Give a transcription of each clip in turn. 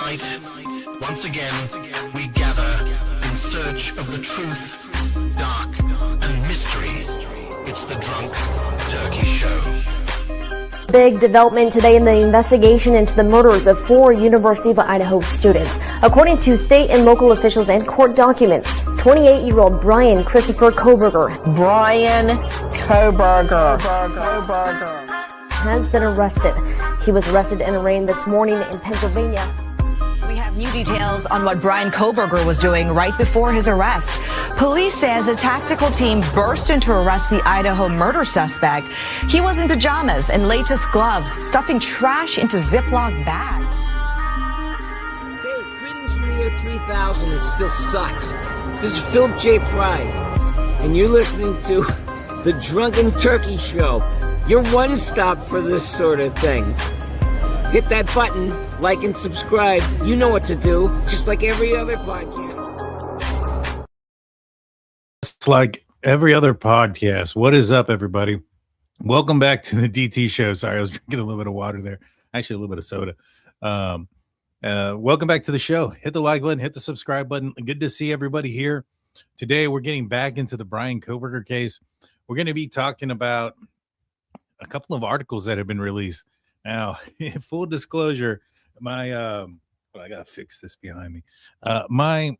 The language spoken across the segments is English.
Tonight, once again, we gather in search of the truth, dark, and mystery. It's the Drunk Turkey Show. Big development today in the investigation into the murders of 4 University of Idaho students. According to state and local officials and court documents, 28-year-old Bryan Kohberger has been arrested. He was arrested and arraigned this morning in Pennsylvania. We have new details on what Bryan Kohberger was doing right before his arrest. Police says a tactical team burst in to arrest the Idaho murder suspect. He was in pajamas and latest gloves, stuffing trash into Ziploc bags. Hey, greetings from the year 3000. It still sucks. This is Philip J. Pride, and you're listening to the Drunken Turkey Show. Your one stop for this sort of thing. Hit that button, like and subscribe. You know what to do, just like every other podcast. It's like every other podcast. What is up, everybody? Welcome back to the DT Show. Sorry, I was drinking a little bit of water there. Actually, a little bit of soda. Welcome back to the show. Hit the like button, hit the subscribe button. Good to see everybody here. Today, we're getting back into the Bryan Kohberger case. We're going to be talking about a couple of articles that have been released. Now, in full disclosure, my I gotta fix this behind me. My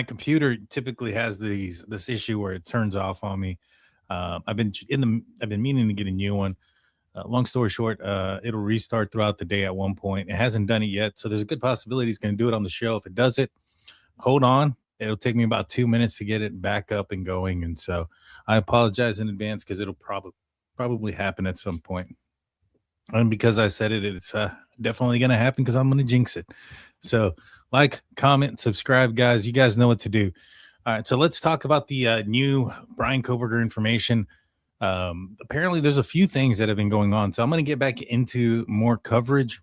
computer typically has this issue where it turns off on me. I've been meaning to get a new one. Long story short, it'll restart throughout the day at one point. It hasn't done it yet, so there's a good possibility it's going to do it on the show. If it does it, hold on. It'll take me about 2 minutes to get it back up and going, and so I apologize in advance because it'll probably happen at some point. And because I said it, it's definitely going to happen because I'm going to jinx it. So like, comment, subscribe, guys. You guys know what to do. All right, so let's talk about the new Bryan Kohberger information. Apparently, there's a few things that have been going on, so I'm going to get back into more coverage.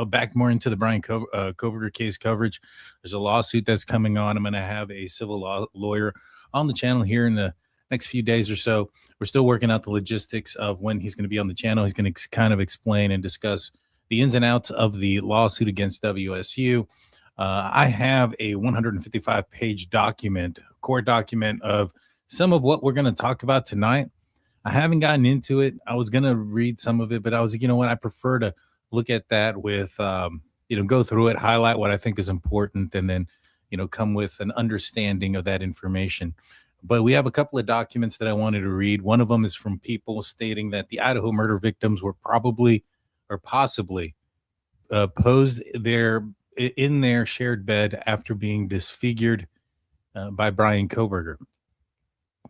Back more into the Bryan Kohberger case coverage. There's a lawsuit that's coming on. I'm going to have a civil law lawyer on the channel here in the next few days or so. We're still working out the logistics of when he's going to be on the channel. He's going to kind of explain and discuss the ins and outs of the lawsuit against WSU. I have a 155-page document, court document of some of what we're going to talk about tonight. I haven't gotten into it. I was going to read some of it, but I was like, you know what? I prefer to look at that with, go through it, highlight what I think is important, and then, come with an understanding of that information. But we have a couple of documents that I wanted to read. One of them is from people stating that the Idaho murder victims were probably or possibly posed in their shared bed after being disfigured by Bryan Kohberger.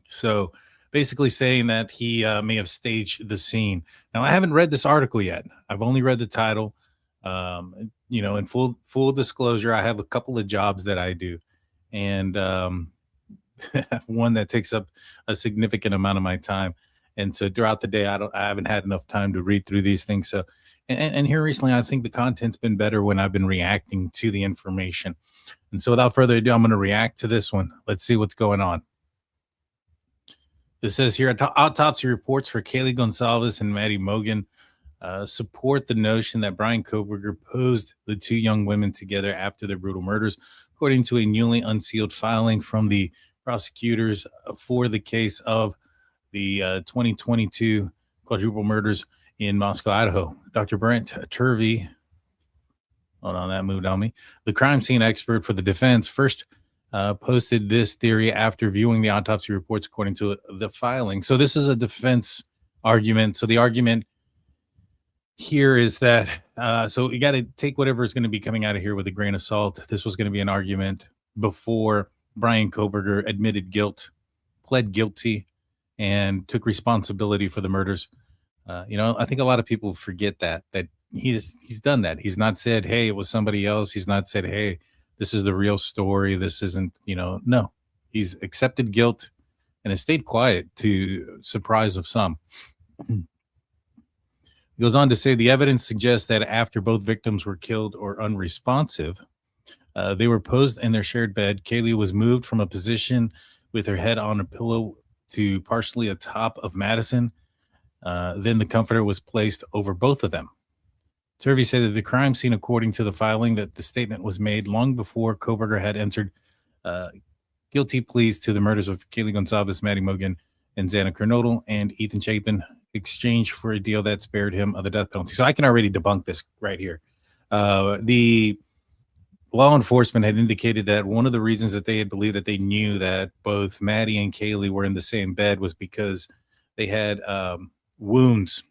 So basically saying that he may have staged the scene. Now, I haven't read this article yet. I've only read the title. In full disclosure, I have a couple of jobs that I do, and one that takes up a significant amount of my time. And so throughout the day, I haven't had enough time to read through these things. So, and here recently, I think the content's been better when I've been reacting to the information. And so without further ado, I'm going to react to this one. Let's see what's going on. This says here, autopsy reports for Kaylee Goncalves and Madison Mogen support the notion that Bryan Kohberger posed the 2 young women together after their brutal murders, according to a newly unsealed filing from the prosecutors for the case of the 2022 quadruple murders in Moscow, Idaho. Dr. Brent Turvey, hold on, that moved on me, the crime scene expert for the defense, first posted this theory after viewing the autopsy reports, according to the filing. So this is a defense argument. So the argument here is that, so you got to take whatever is going to be coming out of here with a grain of salt. This was going to be an argument before Bryan Kohberger admitted guilt, pled guilty, and took responsibility for the murders. I think a lot of people forget that he's done that. He's not said, hey, it was somebody else. He's not said, hey, this is the real story. This isn't, no. He's accepted guilt and has stayed quiet, to surprise of some. He goes on to say the evidence suggests that after both victims were killed or unresponsive, they were posed in their shared bed. Kaylee was moved from a position with her head on a pillow to partially atop of Madison. Then the comforter was placed over both of them. Turvey said that the crime scene, according to the filing, that the statement was made long before Kohberger had entered guilty pleas to the murders of Kaylee Goncalves, Madison Mogen, and Xana Kernodle, and Ethan Chapin, exchange for a deal that spared him of the death penalty. So I can already debunk this right here. The law enforcement had indicated that one of the reasons that they had believed that they knew that both Maddie and Kaylee were in the same bed was because they had wounds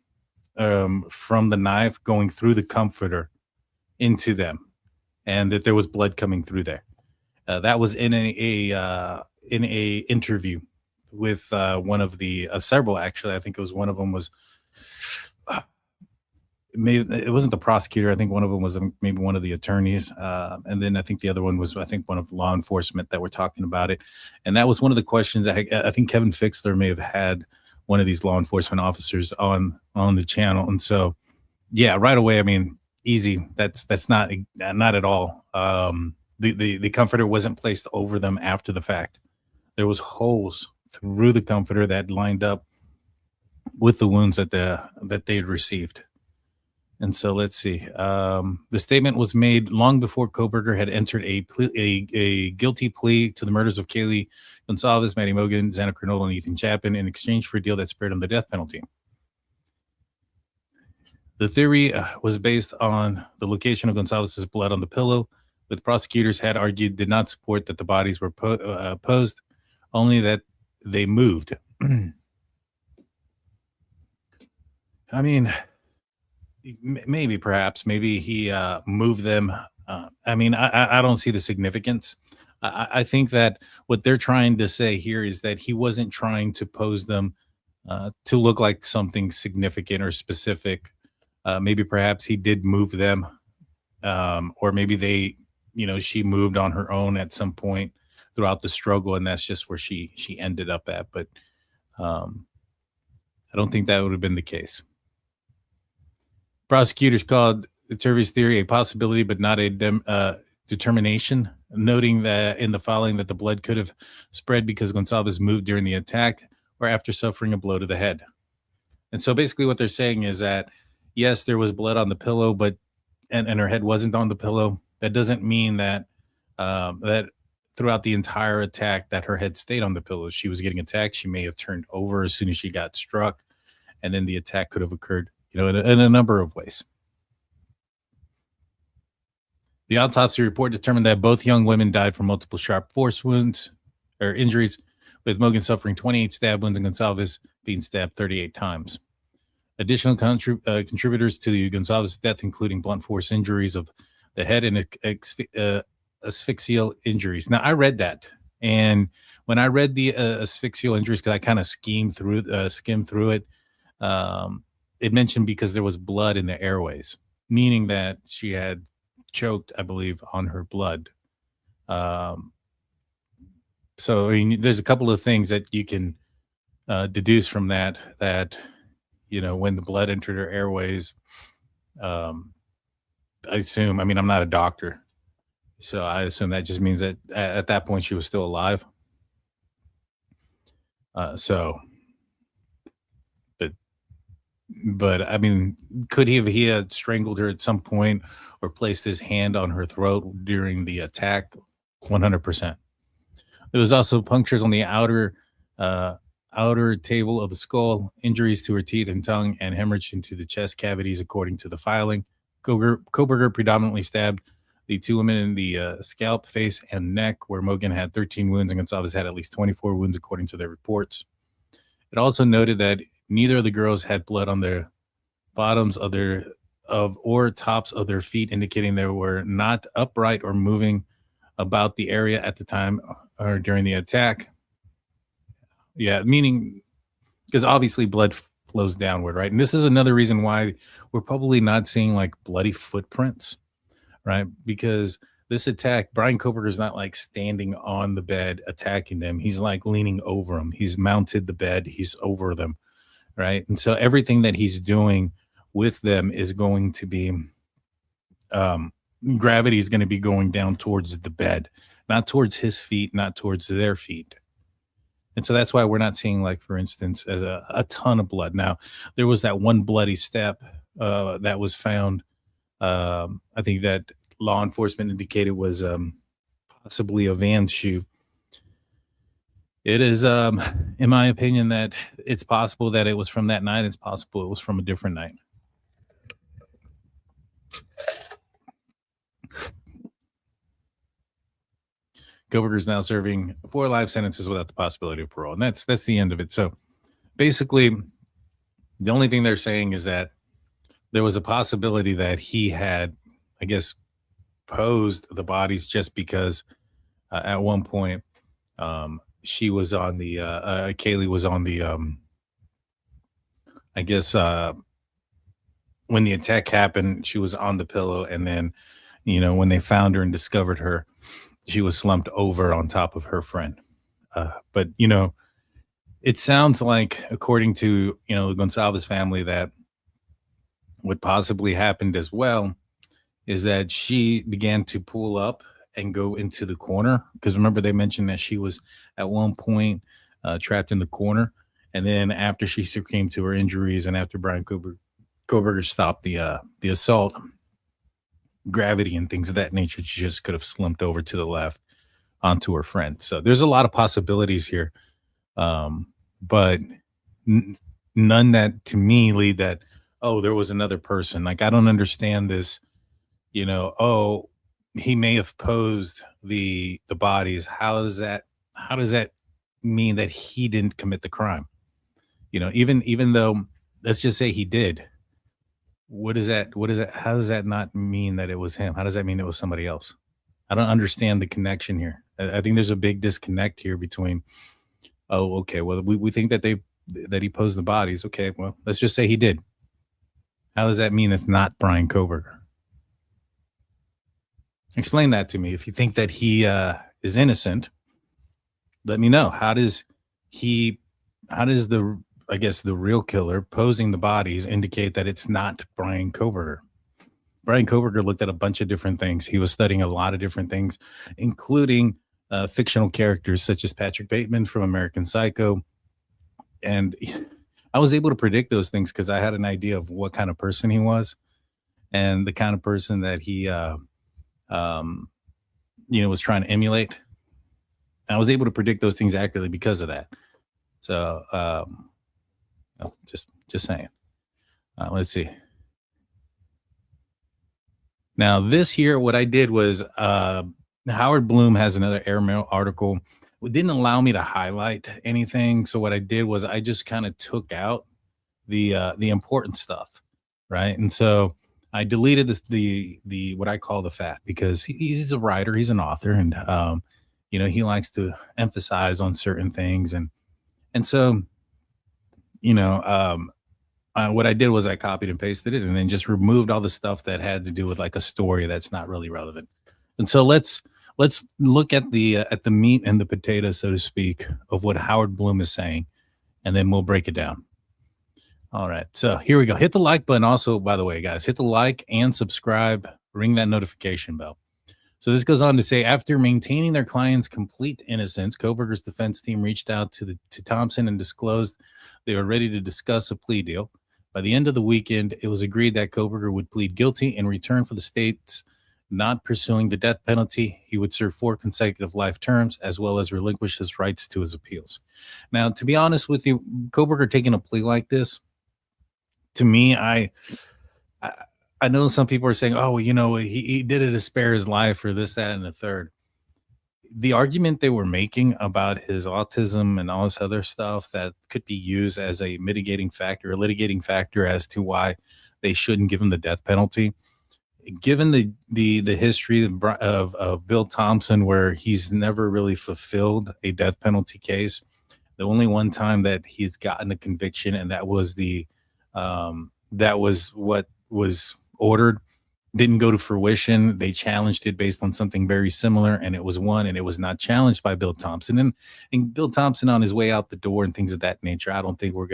from the knife going through the comforter into them, and that there was blood coming through there. That was in a interview with one of the several, actually. I think it was one of them was maybe it wasn't the prosecutor. I think one of them was maybe one of the attorneys, and then I think the other one was one of law enforcement that were talking about it. And that was one of the questions I think Kevin Fixler may have had one of these law enforcement officers on the channel. And so, yeah, right away, I mean, easy. That's not at all. The comforter wasn't placed over them after the fact. There was holes through the comforter that lined up with the wounds that they had received. And so let's see. The statement was made long before Kohberger had entered a guilty plea to the murders of Kaylee Goncalves, Madison Mogen, Xana Kernodle, and Ethan Chapin in exchange for a deal that spared him the death penalty. The theory was based on the location of Goncalves' blood on the pillow, but prosecutors had argued did not support that the bodies were posed, only that they moved. I mean, maybe he moved them. I mean, I don't see the significance. I think that what they're trying to say here is that he wasn't trying to pose them to look like something significant or specific. Maybe perhaps he did move them, or maybe she moved on her own at some point throughout the struggle, and that's just where she ended up at. But I don't think that would have been the case. Prosecutors called Turvey's theory a possibility, but not a determination, noting that in the filing that the blood could have spread because Goncalves moved during the attack or after suffering a blow to the head. And so basically what they're saying is that, yes, there was blood on the pillow, but and her head wasn't on the pillow. That doesn't mean that that throughout the entire attack that her head stayed on the pillow. She was getting attacked. She may have turned over as soon as she got struck, and then the attack could have occurred, in a number of ways. The autopsy report determined that both young women died from multiple sharp force wounds or injuries, with Mogen suffering 28 stab wounds and Goncalves being stabbed 38 times. Additional contributors to the Goncalves death, including blunt force injuries of the head and asphyxial injuries. Now, I read that, and when I read the asphyxial injuries, because I kind of skimmed through it, it mentioned because there was blood in the airways, meaning that she had choked, I believe, on her blood. So, I mean, there's a couple of things that you can deduce from that, when the blood entered her airways, I assume, I mean, I'm not a doctor, so I assume that just means that at that point she was still alive. But I mean, could he had strangled her at some point or placed his hand on her throat during the attack? 100%. There was also punctures on the outer table of the skull, injuries to her teeth and tongue, and hemorrhage into the chest cavities, according to the filing. Kohberger predominantly stabbed the two women in the scalp, face, and neck, where Mogen had 13 wounds and Goncalves had at least 24 wounds, according to their reports. It also noted that neither of the girls had blood on their bottoms or tops of their feet, indicating they were not upright or moving about the area at the time or during the attack. Yeah, meaning because obviously blood flows downward, right? And this is another reason why we're probably not seeing like bloody footprints, right? Because this attack, Bryan Kohberger is not like standing on the bed attacking them. He's like leaning over them. He's mounted the bed. He's over them, right? And so everything that he's doing with them is going to be, gravity is going to be going down towards the bed, not towards his feet, not towards their feet. And so that's why we're not seeing, like, for instance, a ton of blood. Now, there was that one bloody step that was found I think that law enforcement indicated was possibly a Vans shoe. It is, in my opinion, that it's possible that it was from that night. It's possible it was from a different night. Kohberger is now serving 4 life sentences without the possibility of parole, and that's the end of it. So basically, the only thing they're saying is that there was a possibility that he had, I guess, posed the bodies just because at one point she was on the Kaylee was on the I guess when the attack happened, she was on the pillow, and then when they found her and discovered her, she was slumped over on top of her friend. But it sounds like, according to the Goncalves family, that what possibly happened as well is that she began to pull up and go into the corner, because remember they mentioned that she was at one point trapped in the corner, and then after she succumbed to her injuries and after Bryan Kohberger stopped the assault, gravity and things of that nature, she just could have slumped over to the left onto her friend. So there's a lot of possibilities here, but none that to me lead that, oh, there was another person. Like, I don't understand this, oh, he may have posed the bodies. How does that mean that he didn't commit the crime? Even though, let's just say he did. What is that? How does that not mean that it was him? How does that mean it was somebody else? I don't understand the connection here. I think there's a big disconnect here between, oh, okay, well, we think that he posed the bodies. Okay, well, let's just say he did. How does that mean it's not Bryan Kohberger? Explain that to me. If you think that he is innocent, let me know. How does the real killer posing the bodies indicate that it's not Bryan Kohberger? Bryan Kohberger looked at a bunch of different things. He was studying a lot of different things, including fictional characters such as Patrick Bateman from American Psycho. And I was able to predict those things because I had an idea of what kind of person he was and the kind of person that he, was trying to emulate. I was able to predict those things accurately because of that. So, just saying. Let's see. Now, this here, what I did was Howard Bloom has another airmail article. It didn't allow me to highlight anything. So what I did was I just kind of took out the important stuff, right? And so I deleted the what I call the fat, because he's a writer, he's an author, and he likes to emphasize on certain things, and so what I did was I copied and pasted it, and then just removed all the stuff that had to do with like a story that's not really relevant. And so let's look at the meat and the potato, so to speak, of what Howard Bloom is saying, and then we'll break it down. All right, so here we go. Hit the like button. Also, by the way, guys, hit the like and subscribe. Ring that notification bell. So this goes on to say, after maintaining their client's complete innocence, Kohberger's defense team reached out to Thompson and disclosed they were ready to discuss a plea deal. By the end of the weekend, it was agreed that Kohberger would plead guilty in return for the state's not pursuing the death penalty. He would serve 4 consecutive life terms, as well as relinquish his rights to his appeals. Now, to be honest with you, Kohberger taking a plea like this, to me, I know some people are saying, oh, he did it to spare his life, or this, that, and the third. The argument they were making about his autism and all this other stuff that could be used as a mitigating factor, a litigating factor as to why they shouldn't give him the death penalty, given the history of Bill Thompson, where he's never really fulfilled a death penalty case. The only one time that he's gotten a conviction, and that was that was what was ordered, didn't go to fruition. They challenged it based on something very similar, and it was won, and it was not challenged by Bill Thompson. And Bill Thompson, on his way out the door and things of that nature, I don't think he was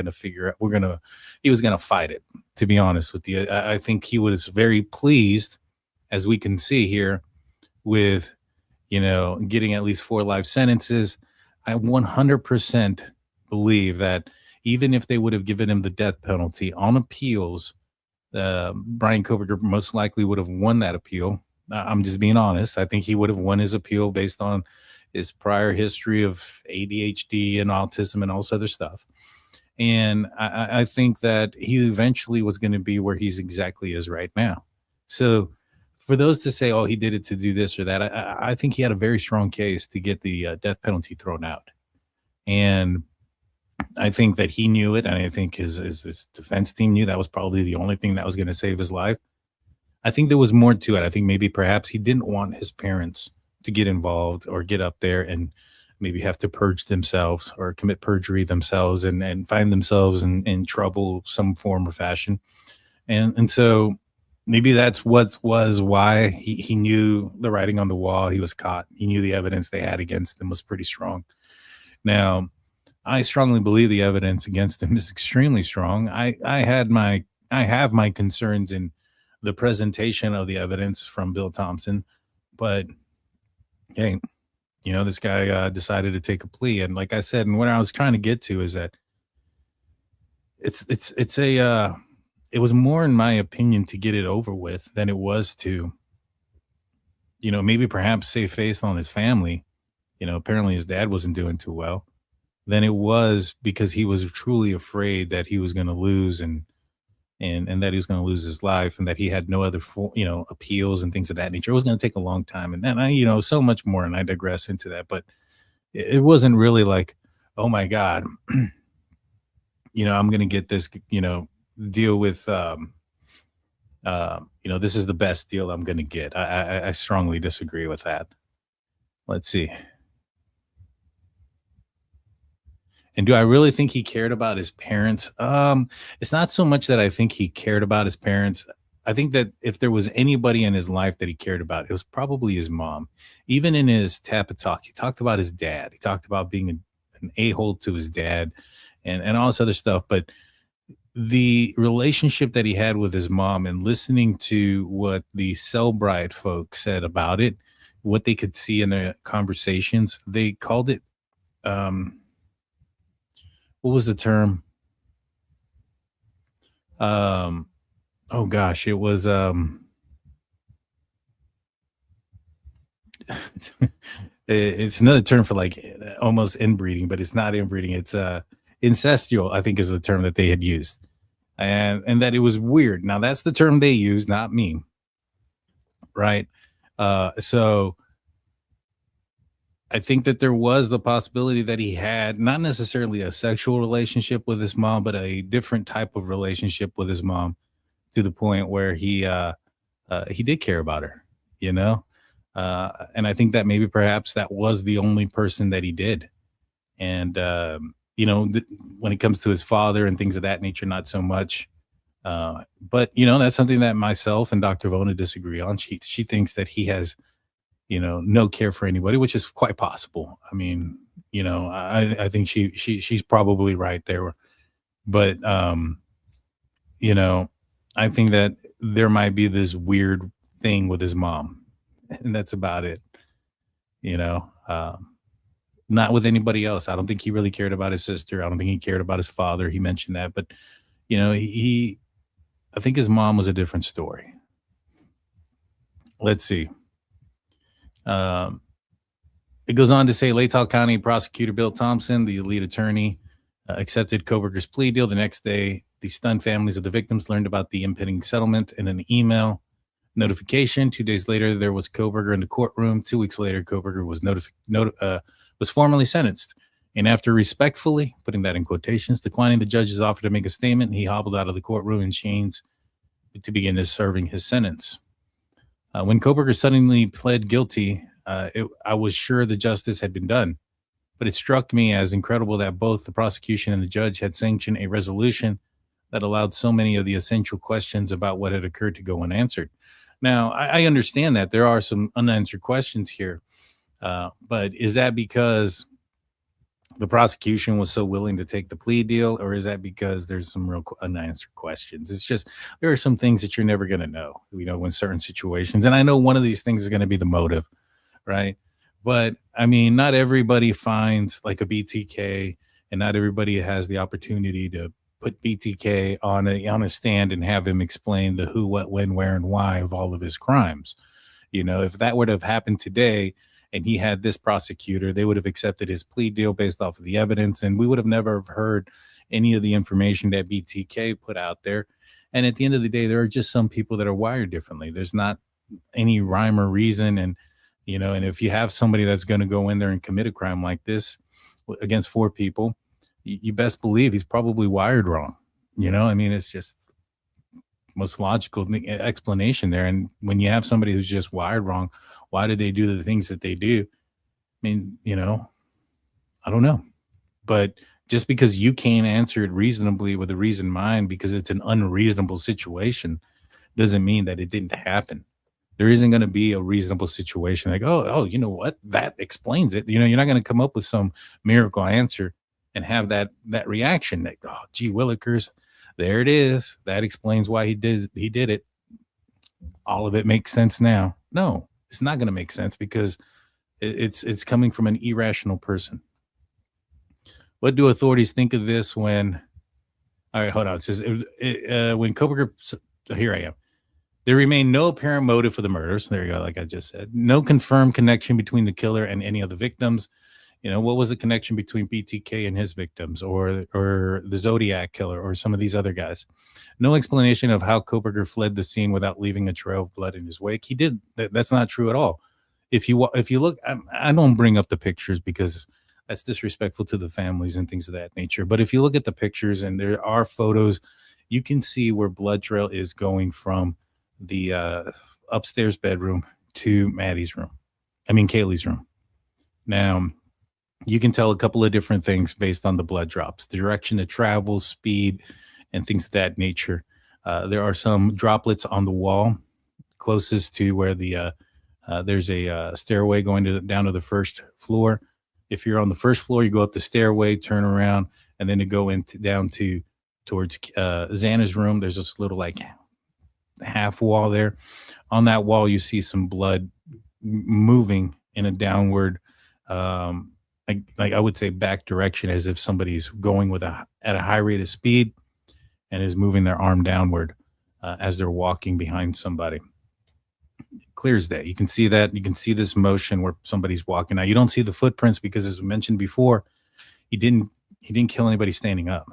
going to fight it, to be honest with you. I think he was very pleased, as we can see here, with, getting at least 4 life sentences. I 100% believe that even if they would have given him the death penalty on appeals, Bryan Kohberger most likely would have won that appeal. I'm just being honest. I think he would have won his appeal based on his prior history of ADHD and autism and all this other stuff. And I think that he eventually was going to be where he's exactly is right now. So for those to say, oh, he did it to do this or that, I think he had a very strong case to get the death penalty thrown out. And I think that he knew it. And I think his defense team knew that was probably the only thing that was going to save his life. I think there was more to it. I think maybe perhaps he didn't want his parents to get involved or get up there and maybe have to purge themselves or commit perjury themselves and find themselves in trouble some form or fashion. And so maybe that's why he knew the writing on the wall. He was caught. He knew the evidence they had against him was pretty strong. Now, I strongly believe the evidence against him is extremely strong. I have my concerns in the presentation of the evidence from Bill Thompson, but hey, this guy decided to take a plea. And like I said, and what I was trying to get to is that it was more, in my opinion, to get it over with than it was to, maybe perhaps save face on his family. Apparently his dad wasn't doing too well. Than it was because he was truly afraid that he was going to lose and that he was going to lose his life and that he had no other, appeals and things of that nature. It was going to take a long time. And then so much more. And I digress into that, but it wasn't really like, oh my God, I'm going to get this, deal with, this is the best deal I'm going to get. I strongly disagree with that. Let's see. And do I really think he cared about his parents? It's not so much that I think he cared about his parents. I think that if there was anybody in his life that he cared about, it was probably his mom. Even in his TAPA talk, he talked about his dad. He talked about being an a-hole to his dad and all this other stuff. But the relationship that he had with his mom and listening to what the Cellbrite folks said about it, what they could see in their conversations, they called it, what was the term? Oh gosh, it was it's another term for like almost inbreeding, but it's not inbreeding. It's incestual, I think is the term that they had used. And that it was weird. Now that's the term they use, not me. Right? So I think that there was the possibility that he had not necessarily a sexual relationship with his mom, but a different type of relationship with his mom to the point where he did care about her, and I think that maybe perhaps that was the only person that he did. And, when it comes to his father and things of that nature, not so much. But, that's something that myself and Dr. Vona disagree on. She thinks that he has, no care for anybody, which is quite possible. I mean, I think she's probably right there, but, I think that there might be this weird thing with his mom and that's about it, not with anybody else. I don't think he really cared about his sister. I don't think he cared about his father. He mentioned that, but I think his mom was a different story. Let's see. It goes on to say Latah County Prosecutor Bill Thompson, the lead attorney, accepted Kohberger's plea deal. The next day, the stunned families of the victims learned about the impending settlement in an email notification. 2 days later, there was Kohberger in the courtroom. 2 weeks later, Kohberger was formally sentenced. And after respectfully, putting that in quotations, declining the judge's offer to make a statement, he hobbled out of the courtroom in chains to begin serving his sentence. When Kohberger suddenly pled guilty, I was sure the justice had been done. But it struck me as incredible that both the prosecution and the judge had sanctioned a resolution that allowed so many of the essential questions about what had occurred to go unanswered. Now, I understand that there are some unanswered questions here, but is that because the prosecution was so willing to take the plea deal, or is that because there's some real unanswered questions? It's just, there are some things that you're never going to know, in certain situations. And I know one of these things is going to be the motive, right? But I mean, not everybody finds like a BTK, and not everybody has the opportunity to, put BTK on a stand and have him explain the who, what, when, where, and why of all of his crimes. You know, if that would have happened today and he had this prosecutor, they would have accepted his plea deal based off of the evidence, and we would have never heard any of the information that BTK put out there. And at the end of the day, there are just some people that are wired differently. There's not any rhyme or reason. And, you know, and if you have somebody that's going to go in there and commit a crime like this against 4 people, you best believe he's probably wired wrong. You know, I mean, it's just most logical explanation there. And when you have somebody who's just wired wrong, why do they do the things that they do? I mean, you know, I don't know. But just because you can't answer it reasonably with a reasoned mind because it's an unreasonable situation doesn't mean that it didn't happen. There isn't going to be a reasonable situation like, oh, you know what? That explains it. You know, you're not going to come up with some miracle answer and have that reaction like, oh, gee willikers, there it is. That explains why he did it. All of it makes sense now. No, it's not going to make sense because it's coming from an irrational person. What do authorities think of this when? All right, hold on. It says when Kohberger, here I am. There remained no apparent motive for the murders. There you go, like I just said. No confirmed connection between the killer and any of the victims. You know, what was the connection between BTK and his victims, or the Zodiac killer, or some of these other guys? No explanation of how Kohberger fled the scene without leaving a trail of blood in his wake. He did. That's not true at all. If you look, I don't bring up the pictures because that's disrespectful to the families and things of that nature. But if you look at the pictures and there are photos, you can see where blood trail is going from the upstairs bedroom to Kaylee's room. Now, you can tell a couple of different things based on the blood drops, the direction of travel, speed, and things of that nature. There are some droplets on the wall closest to where there's a stairway going down to the first floor. If you're on the first floor, you go up the stairway, turn around, and then to go towards Xana's room. There's this little like half wall there. On that wall, you see some blood moving in a downward, like I would say back direction, as if somebody's going at a high rate of speed and is moving their arm downward as they're walking behind somebody. Clear as day. You can see that. You can see this motion where somebody's walking. Now you don't see the footprints because, as we mentioned before, he didn't kill anybody standing up,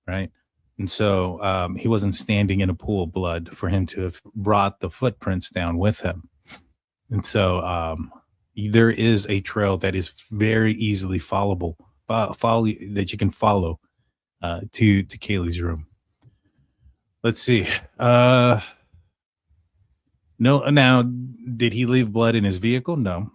right? And so he wasn't standing in a pool of blood for him to have brought the footprints down with him. And so there is a trail that is very easily followable, that you can follow to Kaylee's room. Let's see. No, now, did he leave blood in his vehicle? No.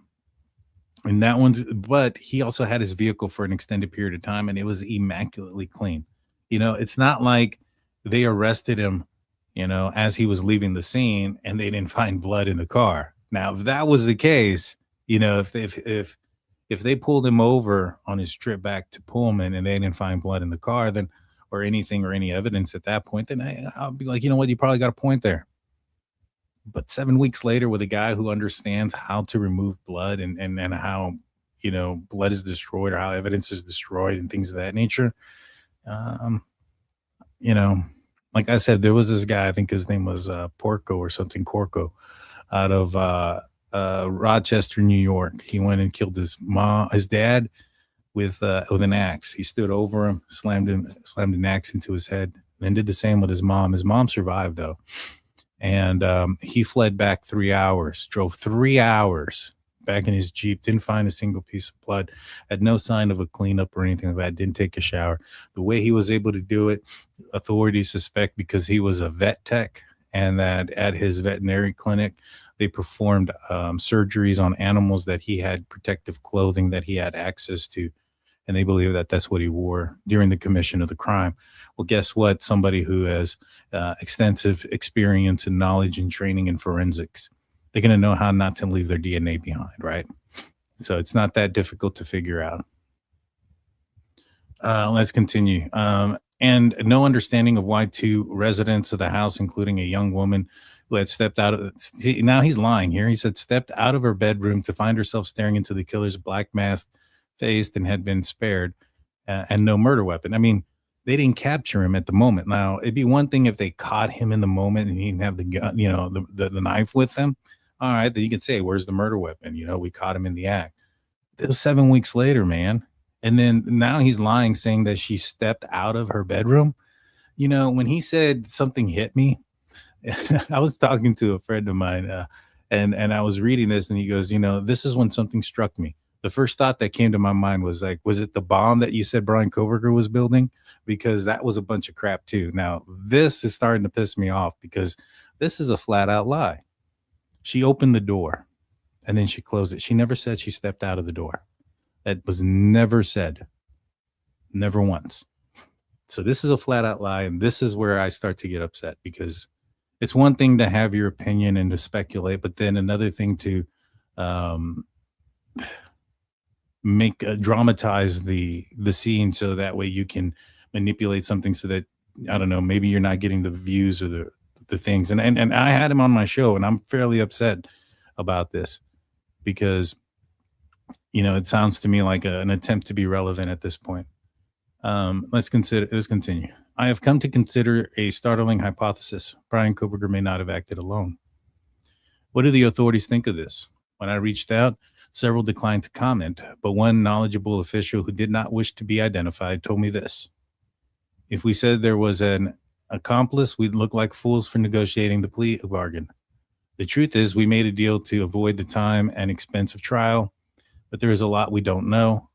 And but he also had his vehicle for an extended period of time, and it was immaculately clean. You know, it's not like they arrested him, you know, as he was leaving the scene and they didn't find blood in the car. Now, if that was the case, you know, if they pulled him over on his trip back to Pullman and they didn't find blood in the car, then, or anything or any evidence at that point, then I'll be like, you know what, you probably got a point there. But 7 weeks later, with a guy who understands how to remove blood and how, you know, blood is destroyed or how evidence is destroyed and things of that nature, you know, like I said, there was this guy, I think his name was Corco, out of Rochester, New York. He went and killed his dad with an axe. He stood over him, slammed an axe into his head, then did the same with his mom. His mom survived though. And he fled back 3 hours, drove 3 hours back in his Jeep, didn't find a single piece of blood, had no sign of a cleanup or anything like that, didn't take a shower. The way he was able to do it, authorities suspect because he was a vet tech, and that at his veterinary clinic, they performed surgeries on animals that he had protective clothing that he had access to. And they believe that that's what he wore during the commission of the crime. Well, guess what? Somebody who has extensive experience and knowledge and training in forensics, they're going to know how not to leave their DNA behind, right? So it's not that difficult to figure out. Let's continue. And no understanding of why 2 residents of the house, including a young woman who had stepped out of, now he's lying here. He said stepped out of her bedroom to find herself staring into the killer's black mask, faced and had been spared, and no murder weapon. I mean, they didn't capture him at the moment. Now, it'd be one thing if they caught him in the moment and he didn't have the gun, the knife with him. All right, then you can say, where's the murder weapon? We caught him in the act. It was 7 weeks later, man. And then now he's lying, saying that she stepped out of her bedroom. When he said something hit me, I was talking to a friend of mine, and I was reading this, and he goes, this is when something struck me. The first thought that came to my mind was like, was it the bomb that you said Bryan Kohberger was building? Because that was a bunch of crap too. Now, this is starting to piss me off because this is a flat out lie. She opened the door and then she closed it. She never said she stepped out of the door. That was never said. Never once. So this is a flat out lie. And this is where I start to get upset, because it's one thing to have your opinion and to speculate, but then another thing to dramatize the scene so that way you can manipulate something so that, I don't know, maybe you're not getting the views or the things. And I had him on my show, and I'm fairly upset about this because, it sounds to me like an attempt to be relevant at this point. Let's continue. I have come to consider a startling hypothesis. Bryan Kohberger may not have acted alone. What do the authorities think of this? When I reached out, several declined to comment, but one knowledgeable official who did not wish to be identified told me this. If we said there was an accomplice, we'd look like fools for negotiating the plea bargain. The truth is, we made a deal to avoid the time and expense of trial, but there is a lot we don't know,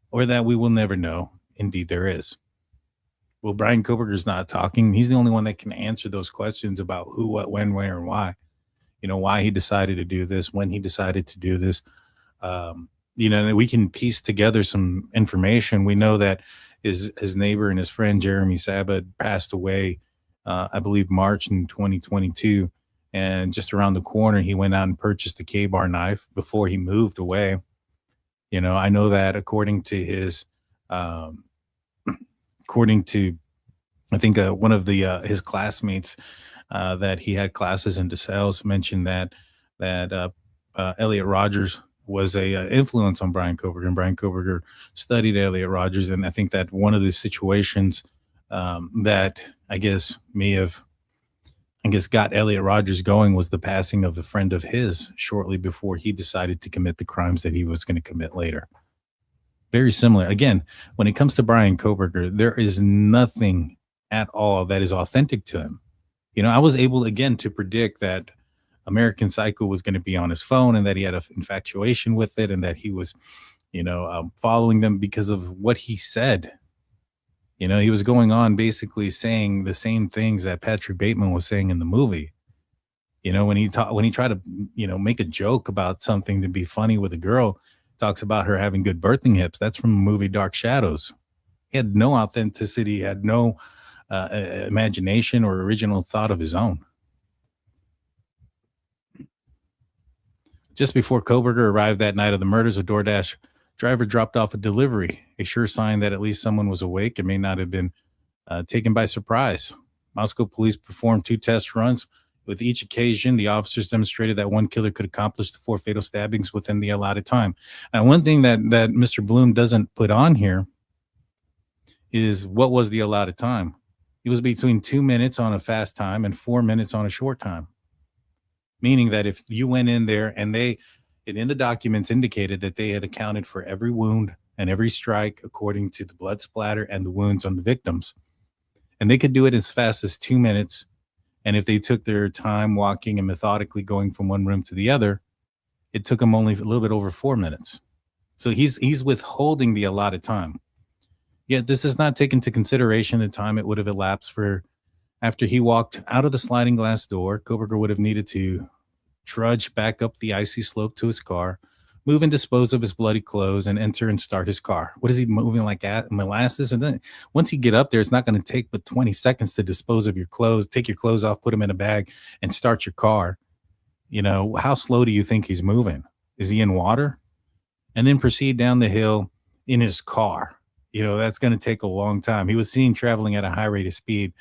or that we will never know. Indeed, there is. Well, Bryan Kohberger's not talking. He's the only one that can answer those questions about who, what, when, where, and why. Why he decided to do this, when he decided to do this. We can piece together some information. We know that his neighbor and his friend Jeremy Sabbath passed away, I believe March in 2022, and just around the corner he went out and purchased a K-bar knife before he moved away. I know that according to his, I think one of his classmates that he had classes in DeSales mentioned that Elliot Rogers was a influence on Bryan Kohberger, and Bryan Kohberger studied Elliot Rogers. And I think that one of the situations that I guess got Elliot Rogers going was the passing of a friend of his shortly before he decided to commit the crimes that he was going to commit later. Very similar. Again, when it comes to Bryan Kohberger, there is nothing at all that is authentic to him. I was able, again, to predict that American Psycho was going to be on his phone and that he had an infatuation with it and that he was, following them because of what he said. He was going on basically saying the same things that Patrick Bateman was saying in the movie. When he tried to, make a joke about something to be funny with a girl, talks about her having good birthing hips. That's from the movie Dark Shadows. He had no authenticity, had no imagination or original thought of his own. Just before Kohberger arrived that night of the murders, a DoorDash driver dropped off a delivery, a sure sign that at least someone was awake and may not have been taken by surprise. Moscow police performed 2 test runs. With each occasion, the officers demonstrated that one killer could accomplish the 4 fatal stabbings within the allotted time. And one thing that Mr. Bloom doesn't put on here is what was the allotted time. It was between 2 minutes on a fast time and 4 minutes on a short time. Meaning that if you went in there and in the documents indicated that they had accounted for every wound and every strike according to the blood splatter and the wounds on the victims, and they could do it as fast as 2 minutes. And if they took their time walking and methodically going from one room to the other, it took them only a little bit over 4 minutes. So he's withholding the allotted time. Yet this does not take into consideration the time it would have elapsed for after he walked out of the sliding glass door. Kohberger would have needed to trudge back up the icy slope to his car, move and dispose of his bloody clothes, and enter and start his car. What is he moving like molasses? And then once you get up there, it's not going to take but 20 seconds to dispose of your clothes, take your clothes off, put them in a bag, and start your car. How slow do you think he's moving? Is he in water? And then proceed down the hill in his car. That's going to take a long time. He was seen traveling at a high rate of speed,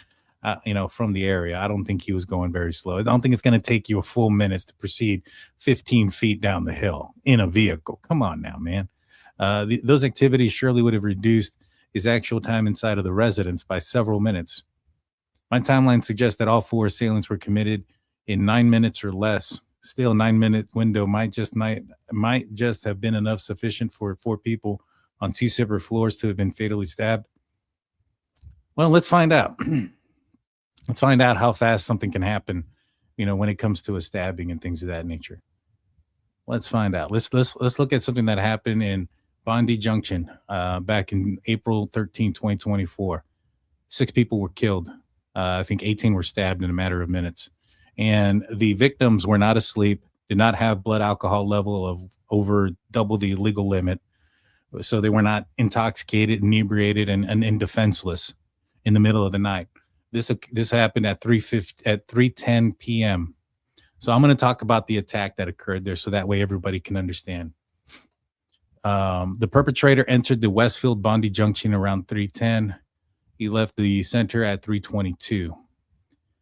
from the area. I don't think he was going very slow. I don't think it's going to take you a full minute to proceed 15 feet down the hill in a vehicle. Come on now, man. Those activities surely would have reduced his actual time inside of the residence by several minutes. My timeline suggests that all 4 assailants were committed in 9 minutes or less. Still, 9-minute window might just have been enough sufficient for 4 people on 2 separate floors to have been fatally stabbed. Well, let's find out. Let's find out how fast something can happen, when it comes to a stabbing and things of that nature. Let's find out. Let's look at something that happened in Bondi Junction back in April 13, 2024. 6 people were killed. I think 18 were stabbed in a matter of minutes. And the victims were not asleep, did not have blood alcohol level of over double the legal limit. So they were not intoxicated, inebriated, and defenseless in the middle of the night. This happened at 3:10 p.m. So I'm going to talk about the attack that occurred there so that way everybody can understand. The perpetrator entered the Westfield Bondi Junction around 3:10. He left the center at 3:22.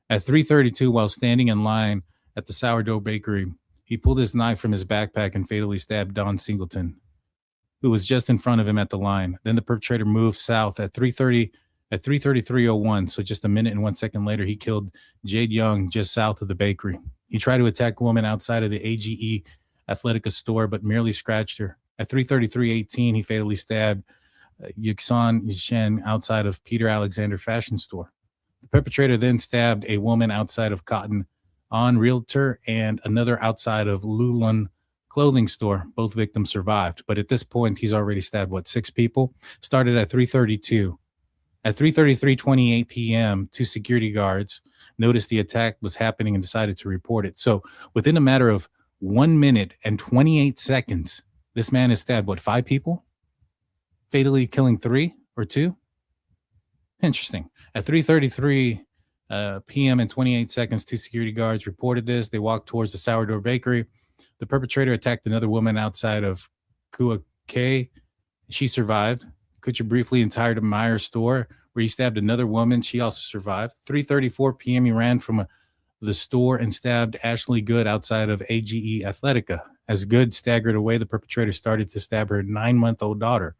At 3:32, while standing in line at the Sourdough Bakery, he pulled his knife from his backpack and fatally stabbed Don Singleton, who was just in front of him at the line. Then the perpetrator moved south at 3:33:01, so just a minute and 1 second later, he killed Jade Young just south of the bakery. He tried to attack a woman outside of the AGE Athletica store, but merely scratched her. At 3:33:18, he fatally stabbed Yuxan Yishen outside of Peter Alexander Fashion Store. The perpetrator then stabbed a woman outside of Cotton On Realtor and another outside of Lulun Clothing Store. Both victims survived, but at this point, he's already stabbed, 6 people? Started at 3:32. At 3:33:28 p.m., 2 security guards noticed the attack was happening and decided to report it. So within a matter of 1 minute and 28 seconds, this man has stabbed, 5 people? Fatally killing 3 or 2? Interesting. At 3:33 p.m. and 28 seconds, 2 security guards reported this. They walked towards the Sourdough Bakery. The perpetrator attacked another woman outside of Kua K. She survived. Kutcher briefly entered a Meyer store where he stabbed another woman. She also survived. 3:34 p.m. he ran from the store and stabbed Ashley Good outside of AGE Athletica. As Good staggered away, the perpetrator started to stab her 9-month-old daughter.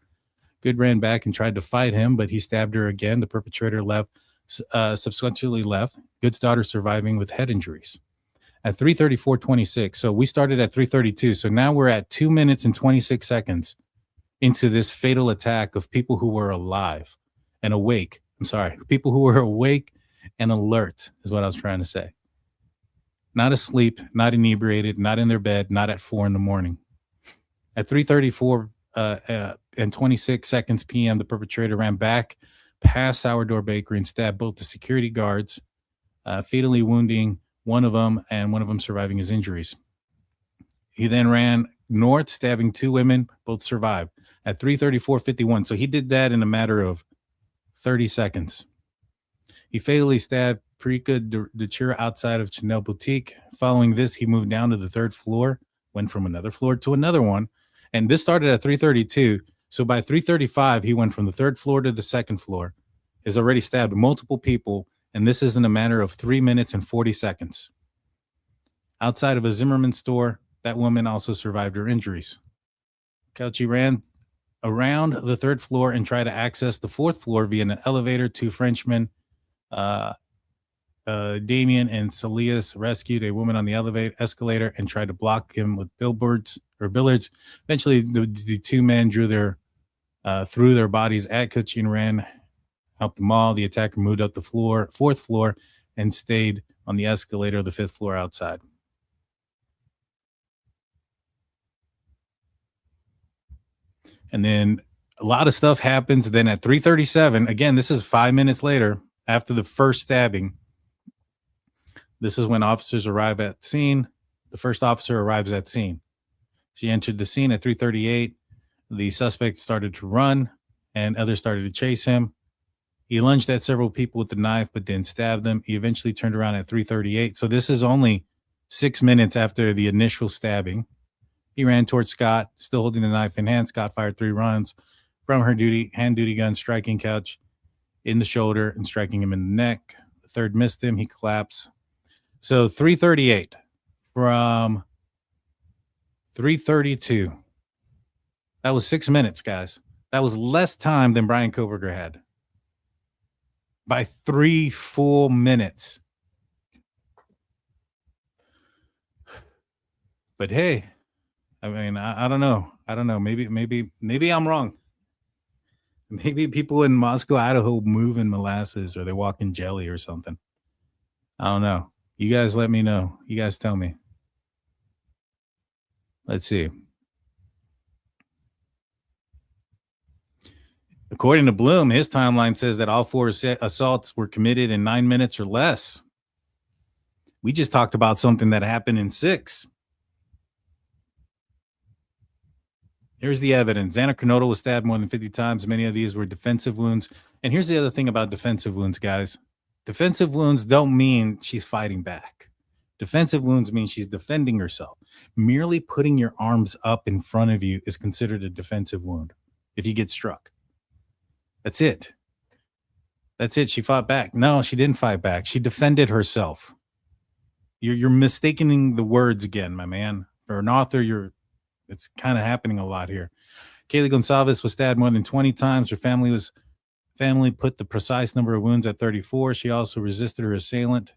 Good ran back and tried to fight him, but he stabbed her again. The perpetrator subsequently left. Good's daughter surviving with head injuries. At 3:34:26, so we started at 3:32. So now we're at 2 minutes and 26 seconds into this fatal attack of people who were alive and awake. People who were awake and alert is what I was trying to say. Not asleep, not inebriated, not in their bed, not at 4 a.m. At 3:34 and 26 seconds p.m., the perpetrator ran back past Sourdough Bakery and stabbed both the security guards, fatally wounding one of them and one of them surviving his injuries. He then ran north, stabbing 2 women, both survived at 3:34:51. So he did that in a matter of 30 seconds. He fatally stabbed Prika Dechira outside of Chanel Boutique. Following this, he moved down to the 3rd floor, went from another floor to another one. And this started at 3:32. So by 3:35, he went from the 3rd floor to the 2nd floor. Has already stabbed multiple people. And this is in a matter of 3 minutes and 40 seconds. Outside of a Zimmerman store, that woman also survived her injuries. Cauchy ran around the 3rd floor and tried to access the 4th floor via an elevator. 2 Frenchmen, Damien and Celias, rescued a woman on the escalator and tried to block him with billards. Eventually, the 2 men threw their bodies at Cauchy and ran out the mall. The attacker moved up the 4th floor and stayed on the escalator of the 5th floor outside. And then a lot of stuff happens. Then at 3:37, again, this is 5 minutes later after the first stabbing. This is when officers arrive at the scene. The first officer arrives at the scene. She entered the scene at 3:38. The suspect started to run and others started to chase him. He lunged at several people with the knife, but didn't stab them. He eventually turned around at 3:38. So this is only 6 minutes after the initial stabbing. He ran towards Scott, still holding the knife in hand. Scott fired 3 rounds from her hand duty gun, striking Couch in the shoulder and striking him in the neck. The 3rd missed him. He collapsed. So 3:38 from 3:32. That was 6 minutes, guys. That was less time than Bryan Kohberger had by 3 full minutes. But hey, I mean, I don't know. I don't know. Maybe I'm wrong. Maybe people in Moscow, Idaho move in molasses or they walk in jelly or something. I don't know. You guys let me know. You guys tell me. Let's see. According to Bloom, his timeline says that all 4 assaults were committed in 9 minutes or less. We just talked about something that happened in 6. Here's the evidence. Xana Kernodle was stabbed more than 50 times. Many of these were defensive wounds. And here's the other thing about defensive wounds, guys. Defensive wounds don't mean she's fighting back. Defensive wounds mean she's defending herself. Merely putting your arms up in front of you is considered a defensive wound if you get struck. That's it. That's it. She fought back. No, she didn't fight back. She defended herself. You're mistaking the words again, my man. For an author, it's kind of happening a lot here. Kaylee Goncalves was stabbed more than 20 times. Her family put the precise number of wounds at 34. She also resisted her assailant,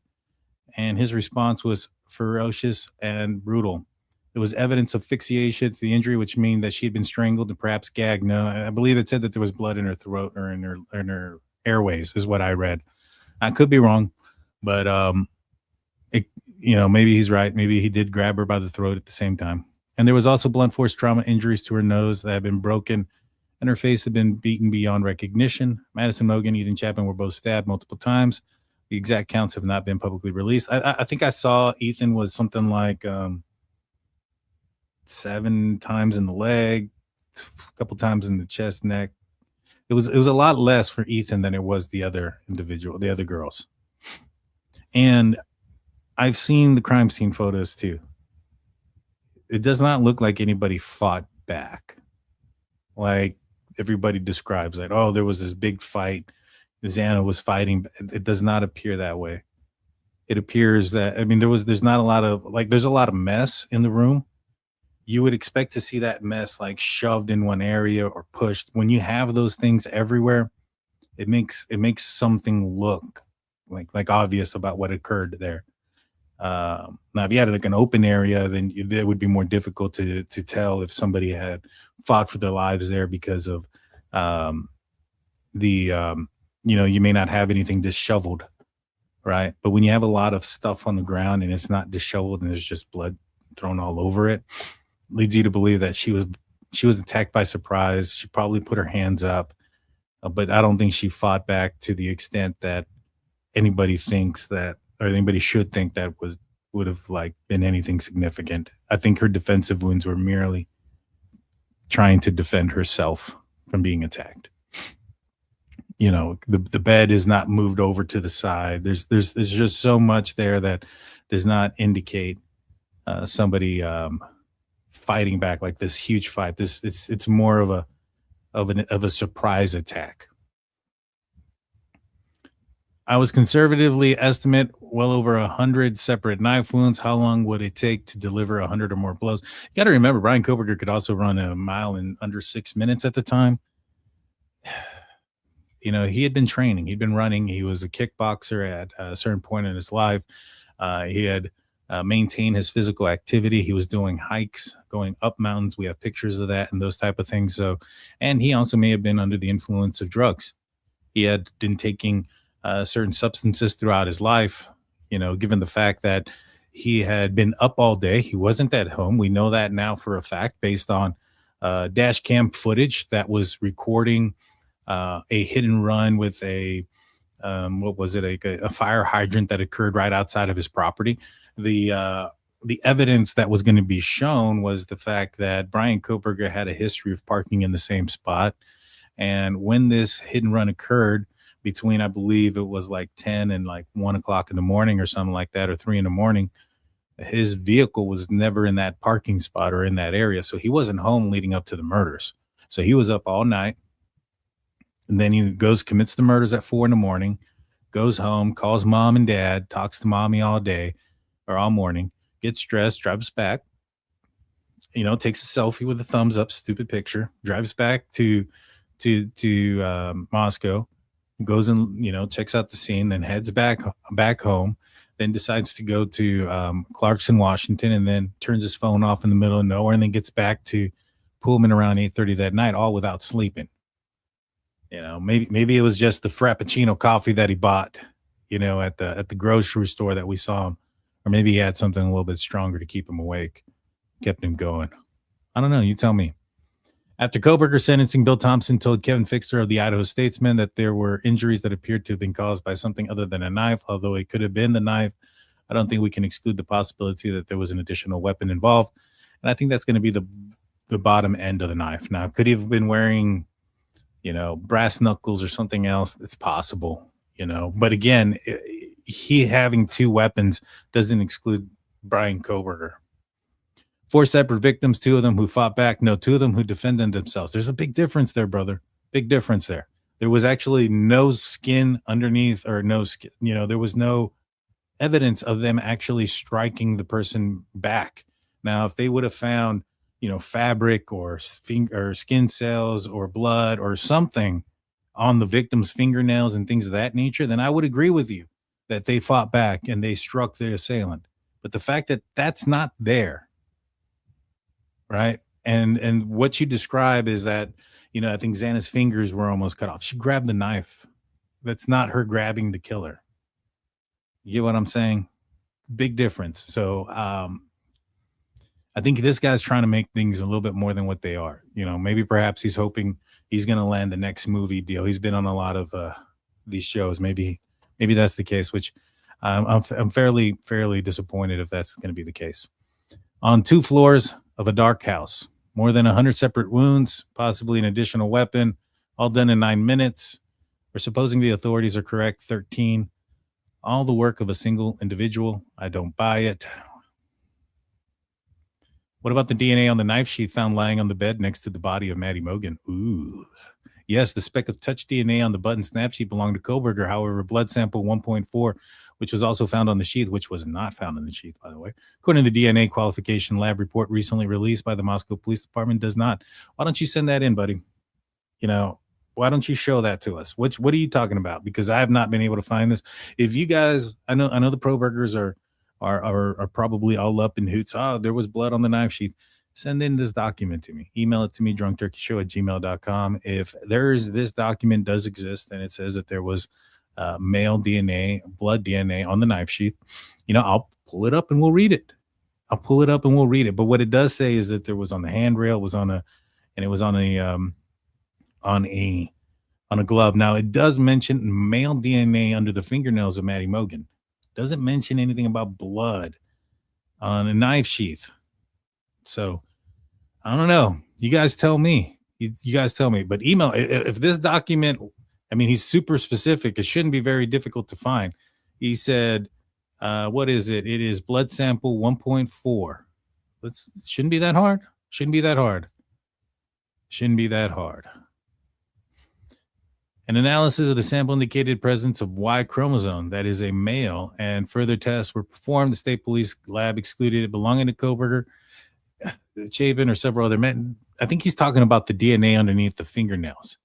and his response was ferocious and brutal. There was evidence of asphyxiation to the injury, which means that she had been strangled and perhaps gagged. No, I believe it said that there was blood in her throat or in her airways, is what I read. I could be wrong, but maybe he's right. Maybe he did grab her by the throat at the same time. And there was also blunt force trauma injuries to her nose that had been broken, and her face had been beaten beyond recognition. Madison Mogen, Ethan Chapin were both stabbed multiple times. The exact counts have not been publicly released. I think I saw Ethan was something like 7 times in the leg, a couple times in the chest, neck. It was a lot less for Ethan than it was the other girls. And I've seen the crime scene photos too. It does not look like anybody fought back. Like everybody describes, like, oh, there was this big fight. Xana was fighting. It does not appear that way. It appears that, there's not a lot of, there's a lot of mess in the room. You would expect to see that mess shoved in one area or pushed. When you have those things everywhere, it makes something look like obvious about what occurred there. Now, if you had an open area, then it would be more difficult to tell if somebody had fought for their lives there because of you may not have anything disheveled, right? But when you have a lot of stuff on the ground and it's not disheveled and there's just blood thrown all over it, leads you to believe that she was attacked by surprise. She probably put her hands up, but I don't think she fought back to the extent that anybody thinks that, or anybody should think that would have been anything significant. I think her defensive wounds were merely trying to defend herself from being attacked. The bed is not moved over to the side. There's just so much there that does not indicate somebody fighting back like this huge fight. It's more of a surprise attack. I was conservatively estimate well over 100 separate knife wounds. How long would it take to deliver 100 or more blows? You got to remember, Bryan Kohberger could also run a mile in under 6 minutes at the time. He had been training. He'd been running. He was a kickboxer at a certain point in his life. He had maintained his physical activity. He was doing hikes, going up mountains. We have pictures of that and those type of things. So, and he also may have been under the influence of drugs. He had been taking certain substances throughout his life, given the fact that he had been up all day. He wasn't at home. We know that now for a fact based on dash cam footage that was recording a hit and run with a fire hydrant that occurred right outside of his property. The evidence that was going to be shown was the fact that Bryan Kohberger had a history of parking in the same spot. And when this hit and run occurred, between, I believe it was 10 and 1 o'clock in the morning or something like that, or 3 in the morning, his vehicle was never in that parking spot or in that area. So he wasn't home leading up to the murders. So he was up all night. And then he commits the murders at 4 in the morning, goes home, calls mom and dad, talks to mommy all day or all morning, gets dressed, drives back, takes a selfie with a thumbs up, stupid picture, drives back to to Moscow, goes and checks out the scene, then heads back home, then decides to go to Clarkson, Washington, and then turns his phone off in the middle of nowhere, and then gets back to Pullman around 8:30 that night, all without sleeping. Maybe it was just the Frappuccino coffee that he bought, at the grocery store that we saw him, or maybe he had something a little bit stronger to keep him awake, kept him going. I don't know. You tell me. After Kohberger's sentencing, Bill Thompson told Kevin Fixter of the Idaho Statesman that there were injuries that appeared to have been caused by something other than a knife. Although it could have been the knife, I don't think we can exclude the possibility that there was an additional weapon involved. And I think that's going to be the bottom end of the knife. Now, could he have been wearing, brass knuckles or something else? It's possible, But again, he having two weapons doesn't exclude Bryan Kohberger. 4 separate victims, 2 of them who fought back. No, 2 of them who defended themselves. There's a big difference there, brother. Big difference there. There was actually no skin underneath, or no skin, there was no evidence of them actually striking the person back. Now, if they would have found, fabric or skin cells or blood or something on the victim's fingernails and things of that nature, then I would agree with you that they fought back and they struck the assailant. But the fact that that's not there, right? And what you describe is that, I think Xana's fingers were almost cut off. She grabbed the knife. That's not her grabbing the killer. You get what I'm saying? Big difference. So I think this guy's trying to make things a little bit more than what they are. Maybe perhaps he's hoping he's going to land the next movie deal. He's been on a lot of these shows. Maybe that's the case, which I'm fairly disappointed if that's going to be the case. On 2 floors of a dark house, more than 100 separate wounds, possibly an additional weapon, all done in 9 minutes, or supposing the authorities are correct, 13. All the work of a single individual. I don't buy it. What about the DNA on the knife sheath found lying on the bed next to the body of Maddie Mogen? Ooh. Yes, the speck of touch DNA on the button snap sheet belonged to Kohberger. However, blood sample 1.4, which was also found on the sheath, which was not found in the sheath, by the way, according to the DNA qualification lab report recently released by the Moscow Police Department, does not. Why don't you send that in, buddy? Why don't you show that to us? What are you talking about? Because I have not been able to find this. If you guys, I know the Kohbergers are probably all up in hoots. Oh, there was blood on the knife sheath. Send in this document to me. Email it to me, drunkturkeyshow@gmail.com. If this document does exist and it says that there was male DNA, blood DNA on the knife sheath, I'll pull it up and we'll read it. But what it does say is that there was on the handrail, it was on a glove. Now, it does mention male DNA under the fingernails of Maddie Mogen. Doesn't mention anything about blood on a knife sheath. So I don't know. You guys tell me. You guys tell me. But email, if this document, he's super specific. It shouldn't be very difficult to find. He said, what is it? It is blood sample 1.4. Shouldn't be that hard. An analysis of the sample indicated presence of Y chromosome, that is a male, and further tests were performed. The state police lab excluded it belonging to Kohberger, Chapin, or several other men. I think he's talking about the DNA underneath the fingernails.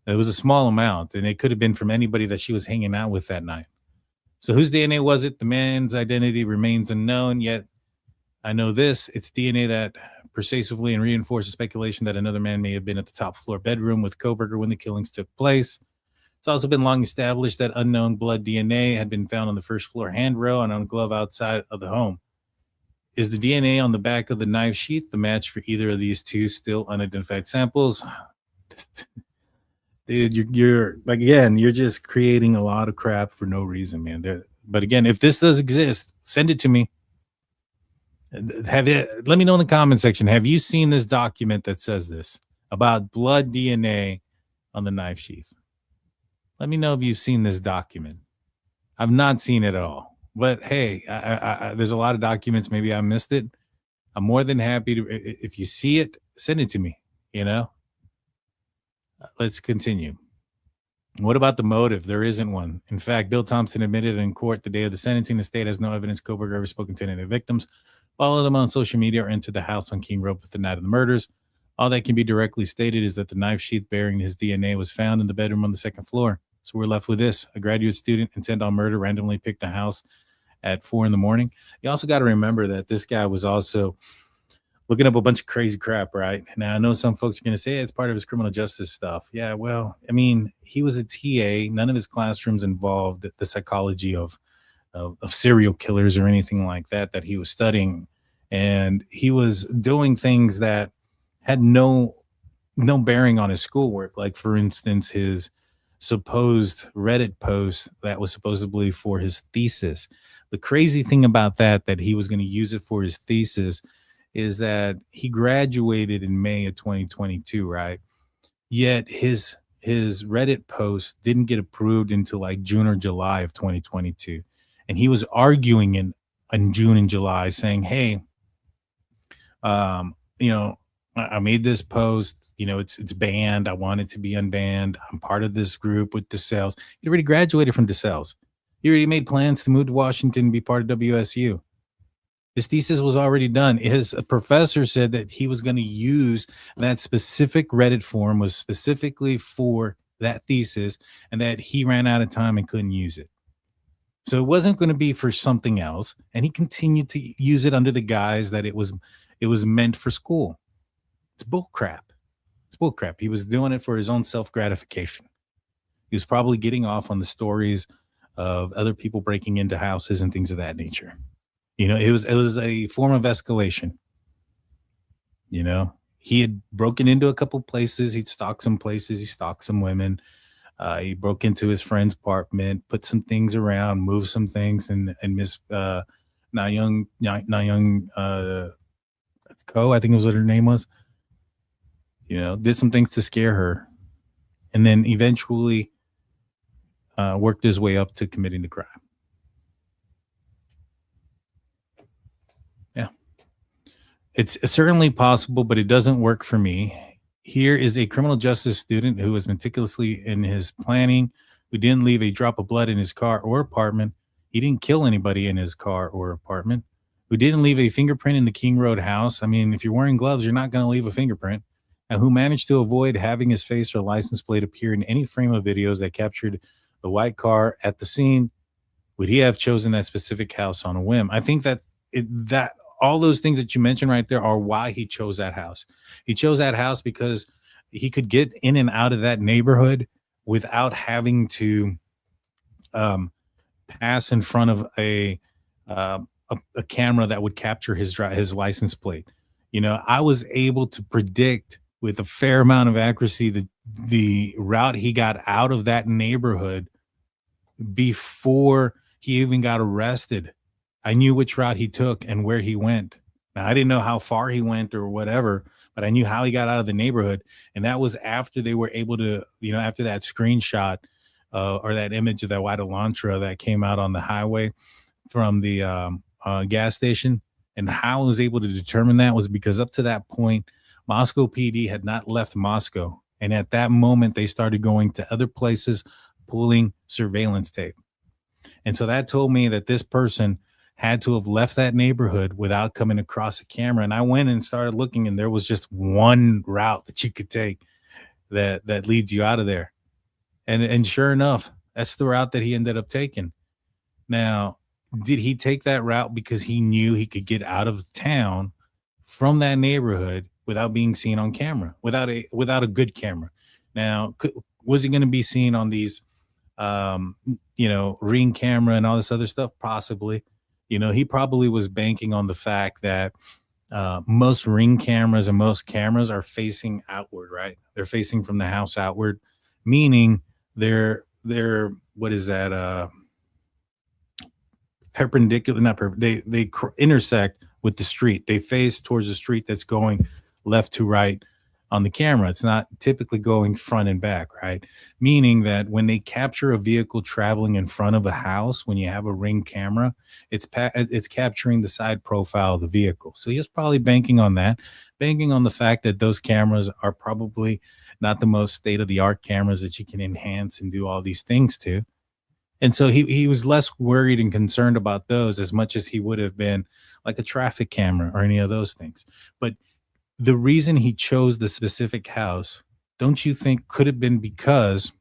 It was a small amount, and it could have been from anybody that she was hanging out with that night. So whose DNA was it? The man's identity remains unknown, yet I know this. It's DNA that persuasively and reinforces speculation that another man may have been at the top floor bedroom with Kohberger when the killings took place. It's also been long established that unknown blood DNA had been found on the first floor handrail and on a glove outside of the home. Is the DNA on the back of the knife sheath the match for either of these 2 still unidentified samples? Dude, you're just creating a lot of crap for no reason, man. But again, if this does exist, send it to me. Let me know in the comment section. Have you seen this document that says this about blood DNA on the knife sheath? Let me know if you've seen this document. I've not seen it at all. But hey, there's a lot of documents. Maybe I missed it. I'm more than happy to. If you see it, send it to me. Let's continue. What about the motive? There isn't one. In fact, Bill Thompson admitted in court the day of the sentencing, the state has no evidence Kohberger ever spoken to any of the victims, followed them on social media, or entered the house on King Road with the night of the murders. All that can be directly stated is that the knife sheath bearing his DNA was found in the bedroom on the second floor. So we're left with this: a graduate student intent on murder randomly picked a house at 4 in the morning. You also got to remember that this guy was also looking up a bunch of crazy crap, right? Now, I know some folks are going to say it's part of his criminal justice stuff. Yeah, well, I mean, he was a TA. None of his classrooms involved the psychology of serial killers or anything like that he was studying. And he was doing things that had no bearing on his schoolwork. Like, for instance, his supposed Reddit post that was supposedly for his thesis. The crazy thing about that he was going to use it for his thesis is that he graduated in May of 2022, right? Yet his Reddit post didn't get approved until like June or July of 2022. And he was arguing in June and July saying, hey, you know, I made this post, you know, it's banned. I want it to be unbanned. I'm part of this group with DeSales. He already graduated from DeSales. He already made plans to move to Washington and be part of WSU. His thesis was already done. His professor said that he was going to use that specific Reddit forum was specifically for that thesis, and that he ran out of time and couldn't use it. So it wasn't going to be for something else. And he continued to use it under the guise that it was meant for school. It's bull crap. It's bull crap. He was doing it for his own self-gratification. He was probably getting off on the stories of other people breaking into houses and things of that nature. You know, it was a form of escalation. You know, he had broken into a couple places. He'd stalked some places. He stalked some women. He broke into his friend's apartment, put some things around, moved some things, and Miss Nayoung Ko, I think it was what her name was. You know, did some things to scare her, and then eventually worked his way up to committing the crime. Yeah, it's certainly possible, but it doesn't work for me. Here is a criminal justice student who was meticulously in his planning, who didn't leave a drop of blood in his car or apartment. He didn't kill anybody in his car or apartment, who didn't leave a fingerprint in the King Road house. I mean, if you're wearing gloves, you're not going to leave a fingerprint. And who managed to avoid having his face or license plate appear in any frame of videos that captured the white car at the scene. Would he have chosen that specific house on a whim? I think that all those things that you mentioned right there are why he chose that house. He chose that house because he could get in and out of that neighborhood without having to pass in front of a camera that would capture his license plate. You know, I was able to predict with a fair amount of accuracy the route he got out of that neighborhood before he even got arrested. I knew which route he took and where he went. Now, I didn't know how far he went or whatever, but I knew how he got out of the neighborhood. And that was after they were able to, you know, after that screenshot or that image of that white Elantra that came out on the highway from the gas station. And how I was able to determine that was because up to that point, Moscow PD had not left Moscow. And at that moment, they started going to other places, pulling surveillance tape. And so that told me that this person had to have left that neighborhood without coming across a camera. And I went and started looking, and there was just one route that you could take that leads you out of there. And sure enough, that's the route that he ended up taking. Now, did he take that route because he knew he could get out of town from that neighborhood without being seen on camera, without a good camera? Now, was he going to be seen on these, Ring camera and all this other stuff? Possibly. You know, he probably was banking on the fact that most Ring cameras and most cameras are facing outward, right? They're facing from the house outward, meaning they're what is that? Perpendicular, not perpendicular. They intersect with the street. They face towards the street that's going left to right on the camera. It's not typically going front and back, right? Meaning that when they capture a vehicle traveling in front of a house, when you have a Ring camera, it's capturing the side profile of the vehicle. So he was probably banking on that, banking on the fact that those cameras are probably not the most state-of-the-art cameras that you can enhance and do all these things to. And so he was less worried and concerned about those as much as he would have been like a traffic camera or any of those things. But the reason he chose the specific house, don't you think could have been because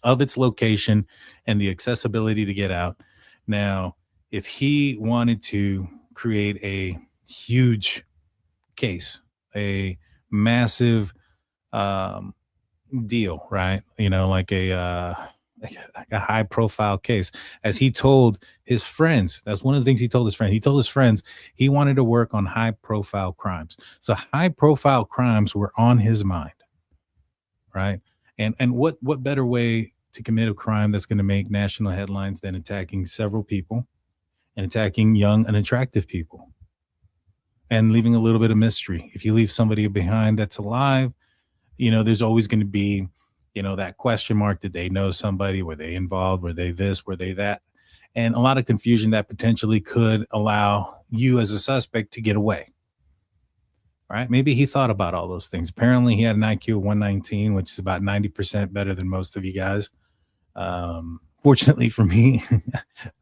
of its location and the accessibility to get out? Now, if he wanted to create a huge case, a massive um, deal, right? Like a high profile case, as he told his friends. That's one of the things he told his friends. He told his friends he wanted to work on high profile crimes. So high profile crimes were on his mind, right? And what better way to commit a crime that's going to make national headlines than attacking several people and attacking young and attractive people and leaving a little bit of mystery? If you leave somebody behind that's alive, there's always going to be, that question mark. Did they know somebody? Were they involved? Were they this? Were they that? And a lot of confusion that potentially could allow you as a suspect to get away. Right? Maybe he thought about all those things. Apparently he had an IQ of 119, which is about 90% better than most of you guys. Fortunately for me,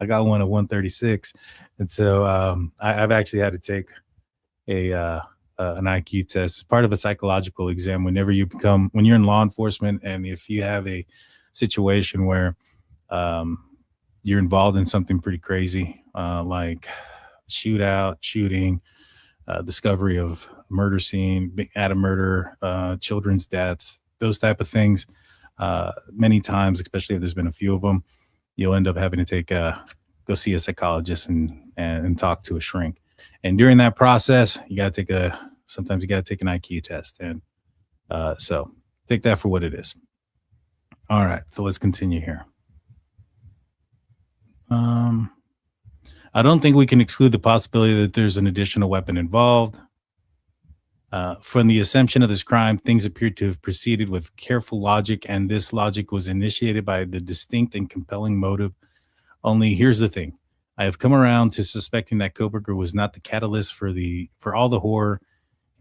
I got one of 136. And so I've actually had to take an IQ test. It's part of a psychological exam when you're in law enforcement, and if you have a situation where you're involved in something pretty crazy, like shooting, discovery of murder scene, at a murder, children's deaths, those type of things. Many times, especially if there's been a few of them, you'll end up having to go see a psychologist and talk to a shrink. And during that process, sometimes you got to take an IQ test. And so take that for what it is. All right. So let's continue here. I don't think we can exclude the possibility that there's an additional weapon involved. From the assumption of this crime, things appear to have proceeded with careful logic, and this logic was initiated by the distinct and compelling motive. Only here's the thing. I have come around to suspecting that Kohberger was not the catalyst for all the horror,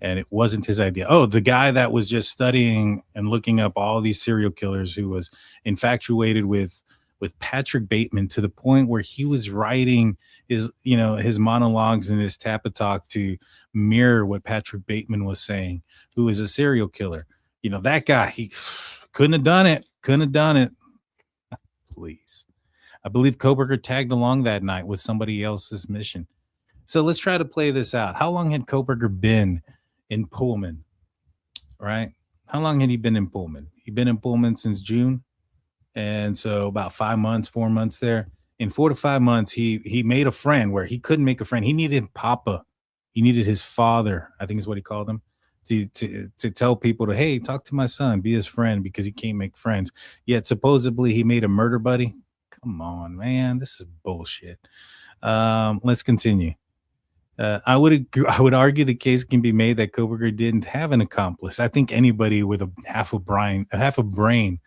and it wasn't his idea. Oh, the guy that was just studying and looking up all these serial killers, who was infatuated with Patrick Bateman to the point where he was writing his monologues and his Tappa Talk to mirror what Patrick Bateman was saying, who is a serial killer. That guy, he couldn't have done it. Please. I believe Kohberger tagged along that night with somebody else's mission. So let's try to play this out. How long had Kohberger been in Pullman, right? How long had he been in Pullman? He'd been in Pullman since June. And so about 4 months there. In 4 to 5 months, he made a friend where he couldn't make a friend. He needed Papa. He needed his father, I think is what he called him, to tell people to, hey, talk to my son, be his friend, because he can't make friends. Yet supposedly he made a murder buddy. Come on, man. This is bullshit. Let's continue. I would argue the case can be made that Kohberger didn't have an accomplice. I think anybody with a half a brain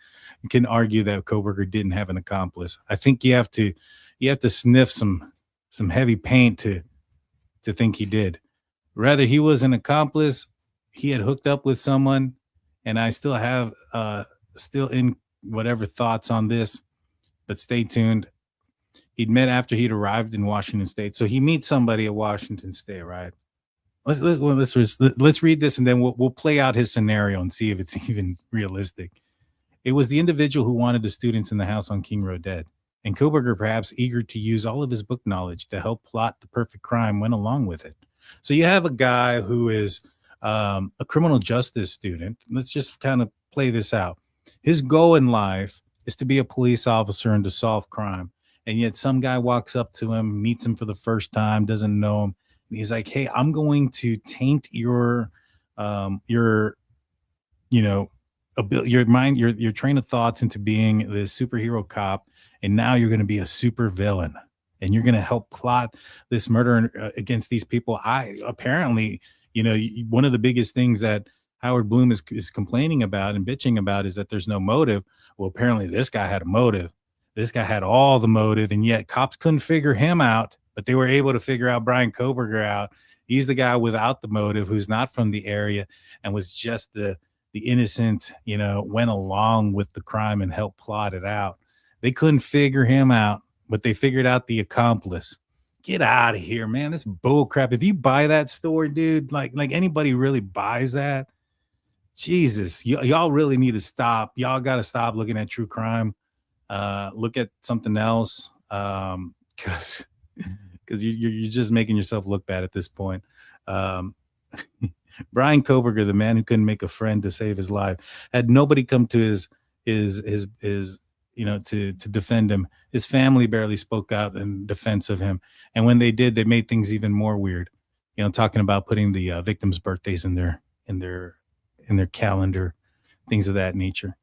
can argue that Kohberger didn't have an accomplice. I think you have to sniff some heavy paint to think he did. Rather, he was an accomplice. He had hooked up with someone, and I still have still in whatever thoughts on this, but stay tuned. He'd met after he'd arrived in Washington State. So he meets somebody at Washington State, right? Let's read this, and then we'll play out his scenario and see if it's even realistic. It was the individual who wanted the students in the house on King Road dead, and Kohberger, perhaps eager to use all of his book knowledge to help plot the perfect crime, went along with it. So you have a guy who is a criminal justice student. Let's just kind of play this out. His goal in life is to be a police officer and to solve crime. And yet some guy walks up to him, meets him for the first time, doesn't know him. And he's like, hey, I'm going to taint your mind, your train of thoughts into being the superhero cop. And now you're going to be a super villain, and you're going to help plot this murder against these people. Apparently, one of the biggest things that Howard Bloom is complaining about and bitching about is that there's no motive. Well, apparently this guy had a motive. This guy had all the motive, and yet cops couldn't figure him out, but they were able to figure out Bryan Kohberger out. He's the guy without the motive, who's not from the area, and was just the innocent, went along with the crime and helped plot it out. They couldn't figure him out, but they figured out the accomplice. Get out of here, man. That's bull crap. If you buy that story, dude, like anybody really buys that, Jesus, y'all really need to stop. Y'all got to stop looking at true crime. Look at something else. Because you're just making yourself look bad at this point. Bryan Kohberger, the man who couldn't make a friend to save his life, had nobody come to his to defend him. His family barely spoke out in defense of him, and when they did, they made things even more weird. Talking about putting the victims' birthdays in their calendar, things of that nature.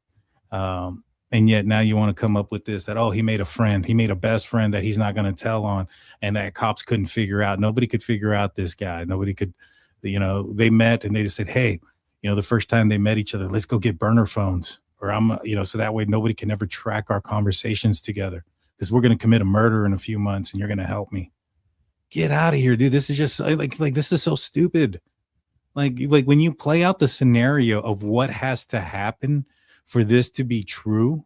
And yet now you want to come up with this that, oh, he made a best friend that he's not going to tell on, and that cops couldn't figure out. Nobody could figure out this guy. Nobody could, they met and they just said, hey, the first time they met each other, let's go get burner phones, or so that way nobody can ever track our conversations together, because we're going to commit a murder in a few months and you're going to help me. Get out of here, dude. This is just like this is so stupid. Like when you play out the scenario of what has to happen for this to be true,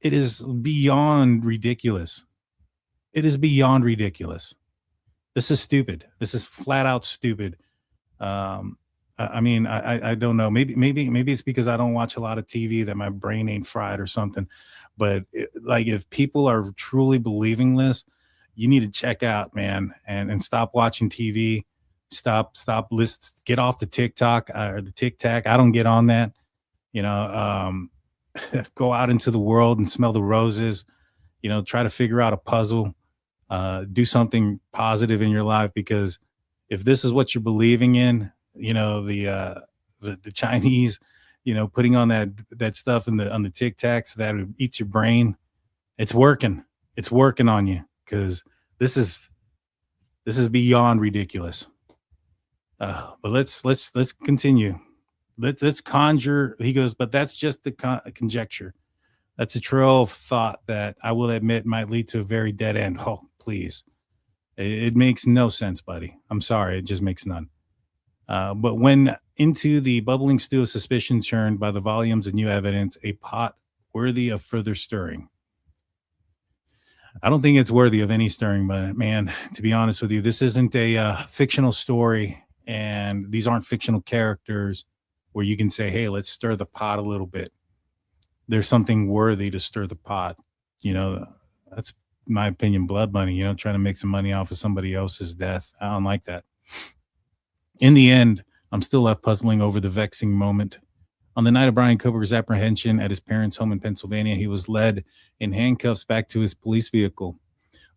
it is beyond ridiculous. It is beyond ridiculous. This is stupid. This is flat out stupid. I mean, I don't know. Maybe it's because I don't watch a lot of TV that my brain ain't fried or something. But if people are truly believing this, you need to check out, man, and stop watching TV. Stop get off the TikTok or the Tic Tac. I don't get on that. Go out into the world and smell the roses. Try to figure out a puzzle. Do something positive in your life, because if this is what you're believing in, the Chinese, putting on that stuff on the Tic Tacs that eats your brain, it's working. It's working on you, because this is beyond ridiculous. But let's continue. Let's conjure. He goes, but that's just the conjecture. That's a trail of thought that I will admit might lead to a very dead end. Oh, please. It makes no sense, buddy. I'm sorry. It just makes none. But when into the bubbling stew of suspicion churned by the volumes of new evidence, a pot worthy of further stirring. I don't think it's worthy of any stirring, but man, to be honest with you, this isn't a fictional story, and these aren't fictional characters where you can say, hey, let's stir the pot a little bit. There's something worthy to stir the pot. That's my opinion, blood money, trying to make some money off of somebody else's death. I don't like that. In the end, I'm still left puzzling over the vexing moment. On the night of Bryan Kohberger's apprehension at his parents' home in Pennsylvania, he was led in handcuffs back to his police vehicle.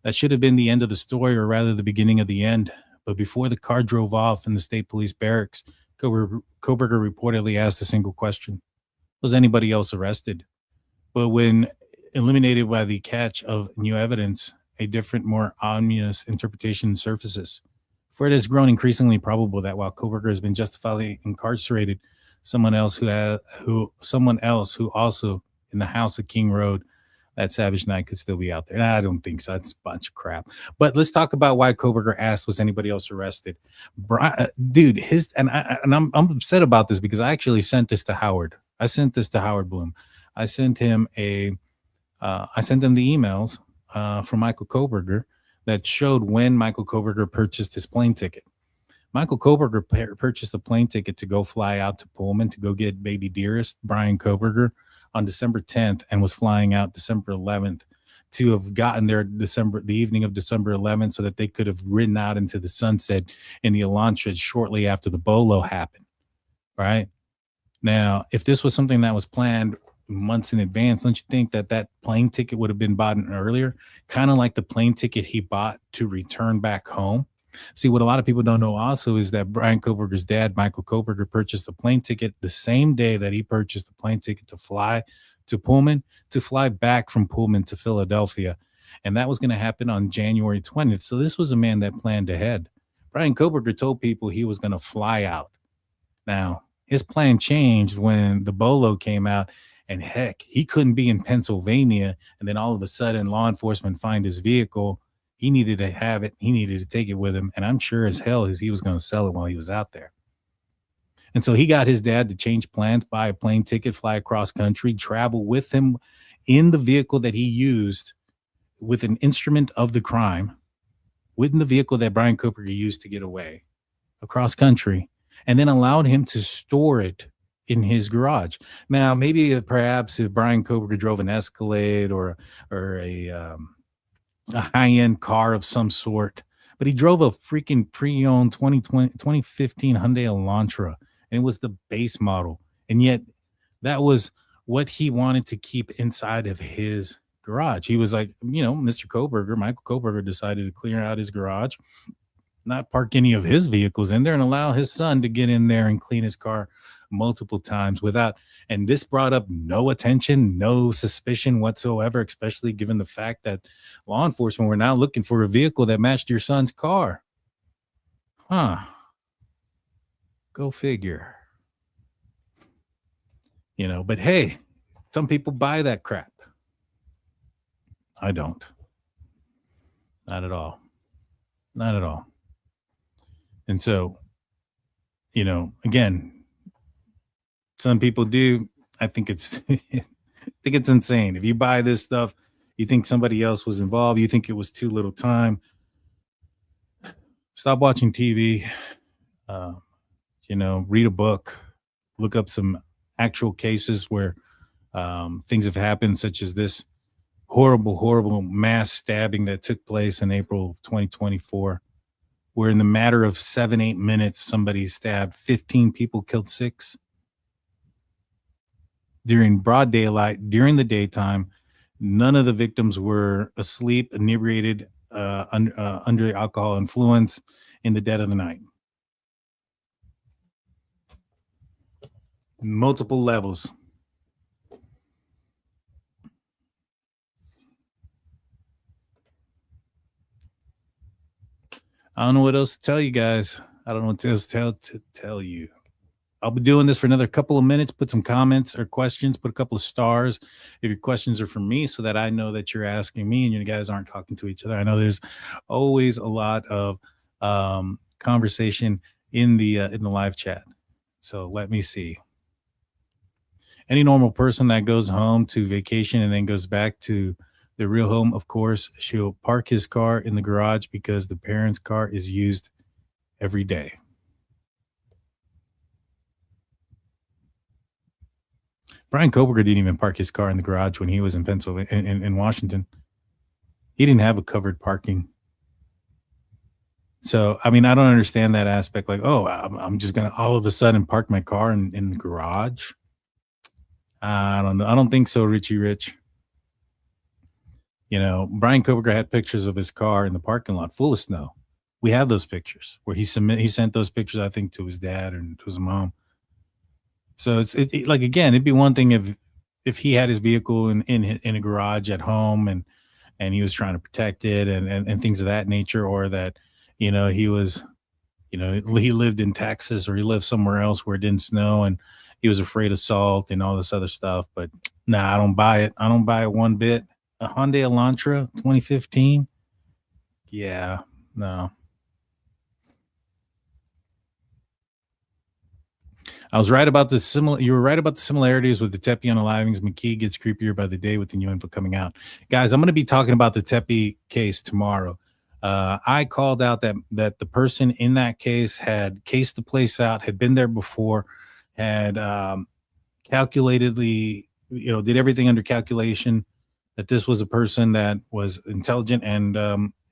That should have been the end of the story, or rather the beginning of the end. But before the car drove off in the state police barracks, Kohberger reportedly asked a single question. Was anybody else arrested? But when eliminated by the catch of new evidence, a different, more ominous interpretation surfaces. For it has grown increasingly probable that while Kohberger has been justifiably incarcerated, someone else who also in the house of King Road that savage night could still be out there. Nah, I don't think so. That's a bunch of crap. But let's talk about why Kohberger asked, was anybody else arrested? Dude, I'm upset about this, because I actually sent this to Howard. I sent this to Howard Bloom. I sent him the emails from Michael Kohberger that showed when Michael Kohberger purchased his plane ticket. Michael Kohberger purchased a plane ticket to go fly out to Pullman to go get baby dearest Bryan Kohberger on December 10th, and was flying out December 11th to have gotten there the evening of December 11th, so that they could have ridden out into the sunset in the Elantra shortly after the bolo happened. Right? Now, if this was something that was planned months in advance, don't you think that plane ticket would have been bought earlier? Kind of like the plane ticket he bought to return back home. See, what a lot of people don't know also is that Bryan Kohberger's dad, Michael Kohberger, purchased a plane ticket the same day that he purchased a plane ticket to fly to Pullman, to fly back from Pullman to Philadelphia. And that was going to happen on January 20th. So this was a man that planned ahead. Bryan Kohberger told people he was going to fly out. Now, his plan changed when the bolo came out, and heck, he couldn't be in Pennsylvania. And then all of a sudden, law enforcement find his vehicle. He needed to have it. He needed to take it with him. And I'm sure as hell as he was going to sell it while he was out there. And so he got his dad to change plans, buy a plane ticket, fly across country, travel with him in the vehicle that he used with an instrument of the crime, with the vehicle that Bryan Kohberger used to get away across country, and then allowed him to store it in his garage. Now, maybe perhaps if Bryan Kohberger drove an Escalade or a high-end car of some sort, but he drove a freaking pre-owned 2015 Hyundai Elantra, and it was the base model. And yet that was what he wanted to keep inside of his garage. He was like, Mr. Kohberger, Michael Kohberger, decided to clear out his garage, not park any of his vehicles in there, and allow his son to get in there and clean his car multiple times without, and this brought up no attention, no suspicion whatsoever, especially given the fact that law enforcement were now looking for a vehicle that matched your son's car. Go figure. But hey, some people buy that crap. I don't. Not at all. Not at all. And so, again, some people do. I think it's insane. If you buy this stuff, you think somebody else was involved, you think it was too little time. Stop watching TV. Read a book, look up some actual cases where things have happened, such as this horrible mass stabbing that took place in April of 2024, where in the matter of 7-8 minutes, somebody stabbed 15 people, killed 6. During broad daylight, during the daytime. None of the victims were asleep, inebriated, under alcohol influence in the dead of the night. Multiple levels. I don't know what else to tell you guys. I don't know what else to tell you. I'll be doing this for another couple of minutes. Put some comments or questions, put a couple of stars if your questions are from me, so that I know that you're asking me and you guys aren't talking to each other. I know there's always a lot of conversation in the live chat. So let me see. Any normal person that goes home to vacation and then goes back to the real home, of course, she'll park his car in the garage because the parent's car is used every day. Bryan Kohberger didn't even park his car in the garage when he was in Pennsylvania, in Washington. He didn't have a covered parking. So, I mean, I don't understand that aspect. Like, I'm just going to all of a sudden park my car in the garage. I don't know. I don't think so, Richie Rich. Bryan Kohberger had pictures of his car in the parking lot full of snow. We have those pictures where he sent those pictures, I think, to his dad and to his mom. So it's like, again, it'd be one thing if he had his vehicle in a garage at home and he was trying to protect it and things of that nature, or that, he was, he lived in Texas or he lived somewhere else where it didn't snow and he was afraid of salt and all this other stuff. But nah, I don't buy it. I don't buy it one bit. A Hyundai Elantra 2015. Yeah, no. I was right about you were right about the similarities with the Tepe unalivings. McKee gets creepier by the day with the new info coming out. Guys, I'm going to be talking about the Tepe case tomorrow. I called out that the person in that case had cased the place out, had been there before, had calculatedly, did everything under calculation, that this was a person that was intelligent and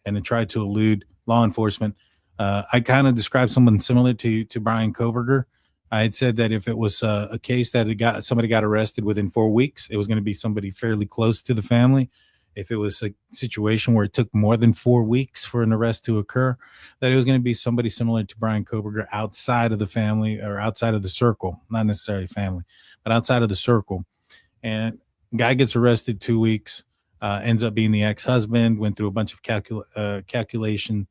had tried to elude law enforcement. I kind of described someone similar to Bryan Kohberger. I had said that if it was a case that somebody got arrested within 4 weeks, it was going to be somebody fairly close to the family. If it was a situation where it took more than 4 weeks for an arrest to occur, that it was going to be somebody similar to Bryan Kohberger outside of the family or outside of the circle, not necessarily family, but outside of the circle. And guy gets arrested 2 weeks, ends up being the ex-husband, went through a bunch of calculation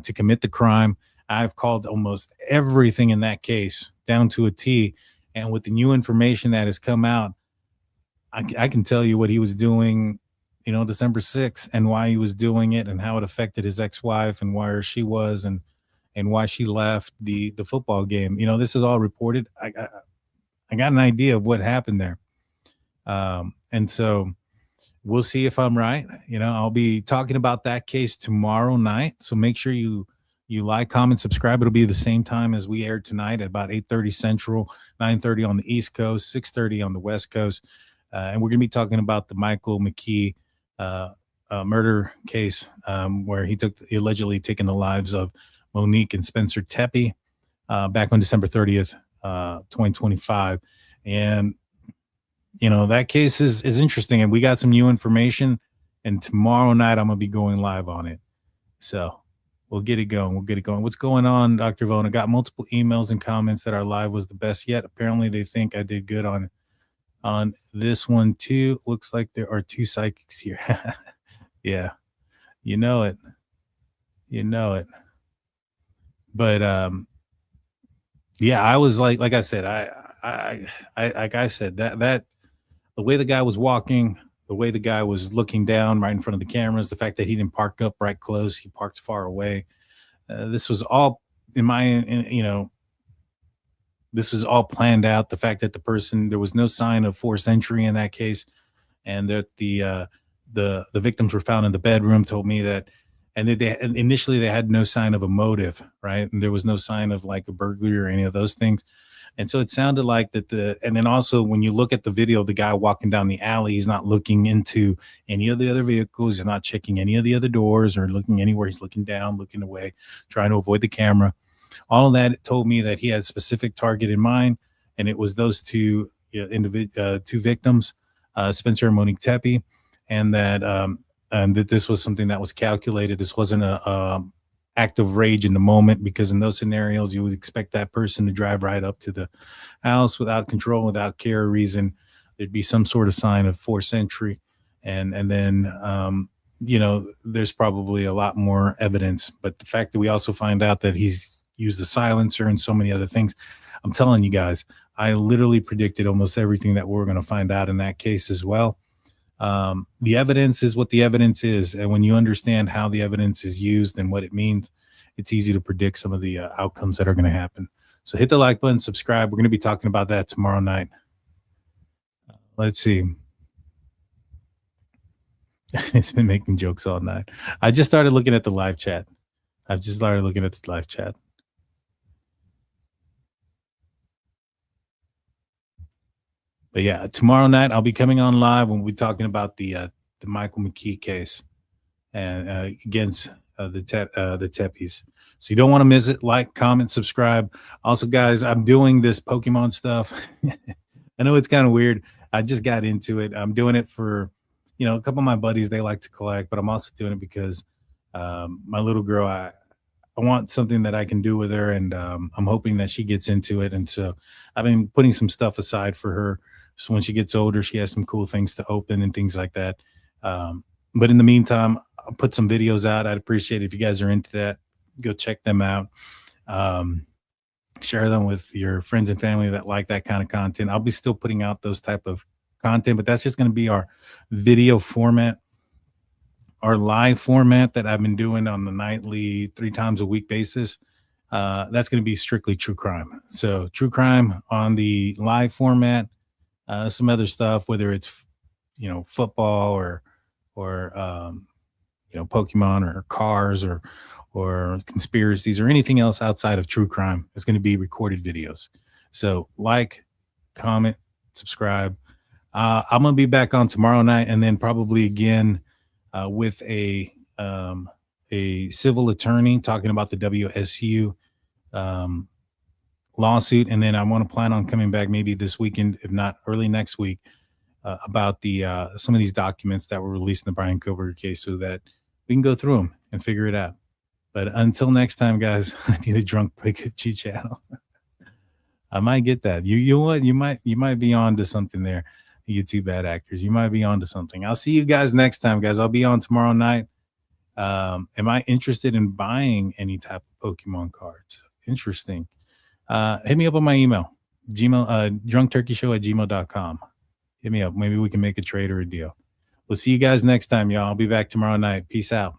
to commit the crime. I've called almost everything in that case down to a T. And with the new information that has come out, I can tell you what he was doing, December 6th, and why he was doing it and how it affected his ex-wife and where she was and why she left the football game. This is all reported. I got an idea of what happened there. And so we'll see if I'm right. I'll be talking about that case tomorrow night. So make sure you like, comment, subscribe. It'll be the same time as we aired tonight at about 8:30 Central, 9:30 on the East Coast, 6:30 on the West Coast. And we're going to be talking about the Michael McKee murder case, where he allegedly taken the lives of Monique and Spencer Tepe back on December 30th, 2025. And that case is interesting, and we got some new information, and tomorrow night I'm gonna be going live on it. So we'll get it going. What's going on, Dr. Vaughn? I got multiple emails and comments that our live was the best yet. Apparently they think I did good on this one too. Looks like there are 2 psychics here. Yeah, you know it. But yeah, I was like I said, I like I said, that the way the guy was walking, the way the guy was looking down right in front of the cameras, the fact that he didn't park up right close, he parked far away. This was all this was all planned out. The fact that there was no sign of forced entry in that case, and that the victims were found in the bedroom, told me that, and initially they had no sign of a motive, right? And there was no sign of like a burglary or any of those things. And so it sounded like that and then also when you look at the video of the guy walking down the alley, he's not looking into any of the other vehicles. He's not checking any of the other doors or looking anywhere. He's looking down, looking away, trying to avoid the camera. All of that told me that he had a specific target in mind. And it was those two victims, Spencer and Monique Tepe, and that this was something that was calculated. This wasn't a act of rage in the moment, because in those scenarios you would expect that person to drive right up to the house without control, without care or reason. There'd be some sort of sign of forced entry, and then there's probably a lot more evidence. But the fact that we also find out that he's used a silencer and so many other things, I'm telling you guys, I literally predicted almost everything that we're going to find out in that case as well. The evidence is what the evidence is, and when you understand how the evidence is used and what it means, it's easy to predict some of the outcomes that are going to happen. So hit the like button, subscribe. We're going to be talking about that tomorrow night. Let's see. It's been making jokes all night. I just started looking at the live chat. But yeah, tomorrow night I'll be coming on live when we're talking about the Michael McKee case and against the Tepes. So you don't want to miss it. Like, comment, subscribe. Also, guys, I'm doing this Pokemon stuff. I know it's kind of weird. I just got into it. I'm doing it for, a couple of my buddies. They like to collect, but I'm also doing it because my little girl, I want something that I can do with her, and I'm hoping that she gets into it. And so I've been putting some stuff aside for her. So when she gets older, she has some cool things to open and things like that. But in the meantime, I'll put some videos out. I'd appreciate it if you guys are into that. Go check them out. Share them with your friends and family that like that kind of content. I'll be still putting out those type of content, but that's just going to be our video format, our live format that I've been doing on the nightly 3 times a week basis. That's going to be strictly true crime. So true crime on the live format. Some other stuff, whether it's, football or Pokemon or cars or conspiracies or anything else outside of true crime, is going to be recorded videos. So like, comment, subscribe. I'm going to be back on tomorrow night, and then probably again with a civil attorney talking about the WSU lawsuit. And then I want to plan on coming back maybe this weekend, if not early next week, about the some of these documents that were released in the Bryan Kohberger case, so that we can go through them and figure it out. But until next time, guys, I need a Drunkturkeyshow channel. I might get that. You might be on to something there. You two bad actors, you might be on to something. I'll see you guys next time, guys. I'll be on tomorrow night. Am I interested in buying any type of Pokemon cards? Interesting. Hit me up on my email, drunkturkeyshow@gmail.com. Hit me up. Maybe we can make a trade or a deal. We'll see you guys next time, y'all. I'll be back tomorrow night. Peace out.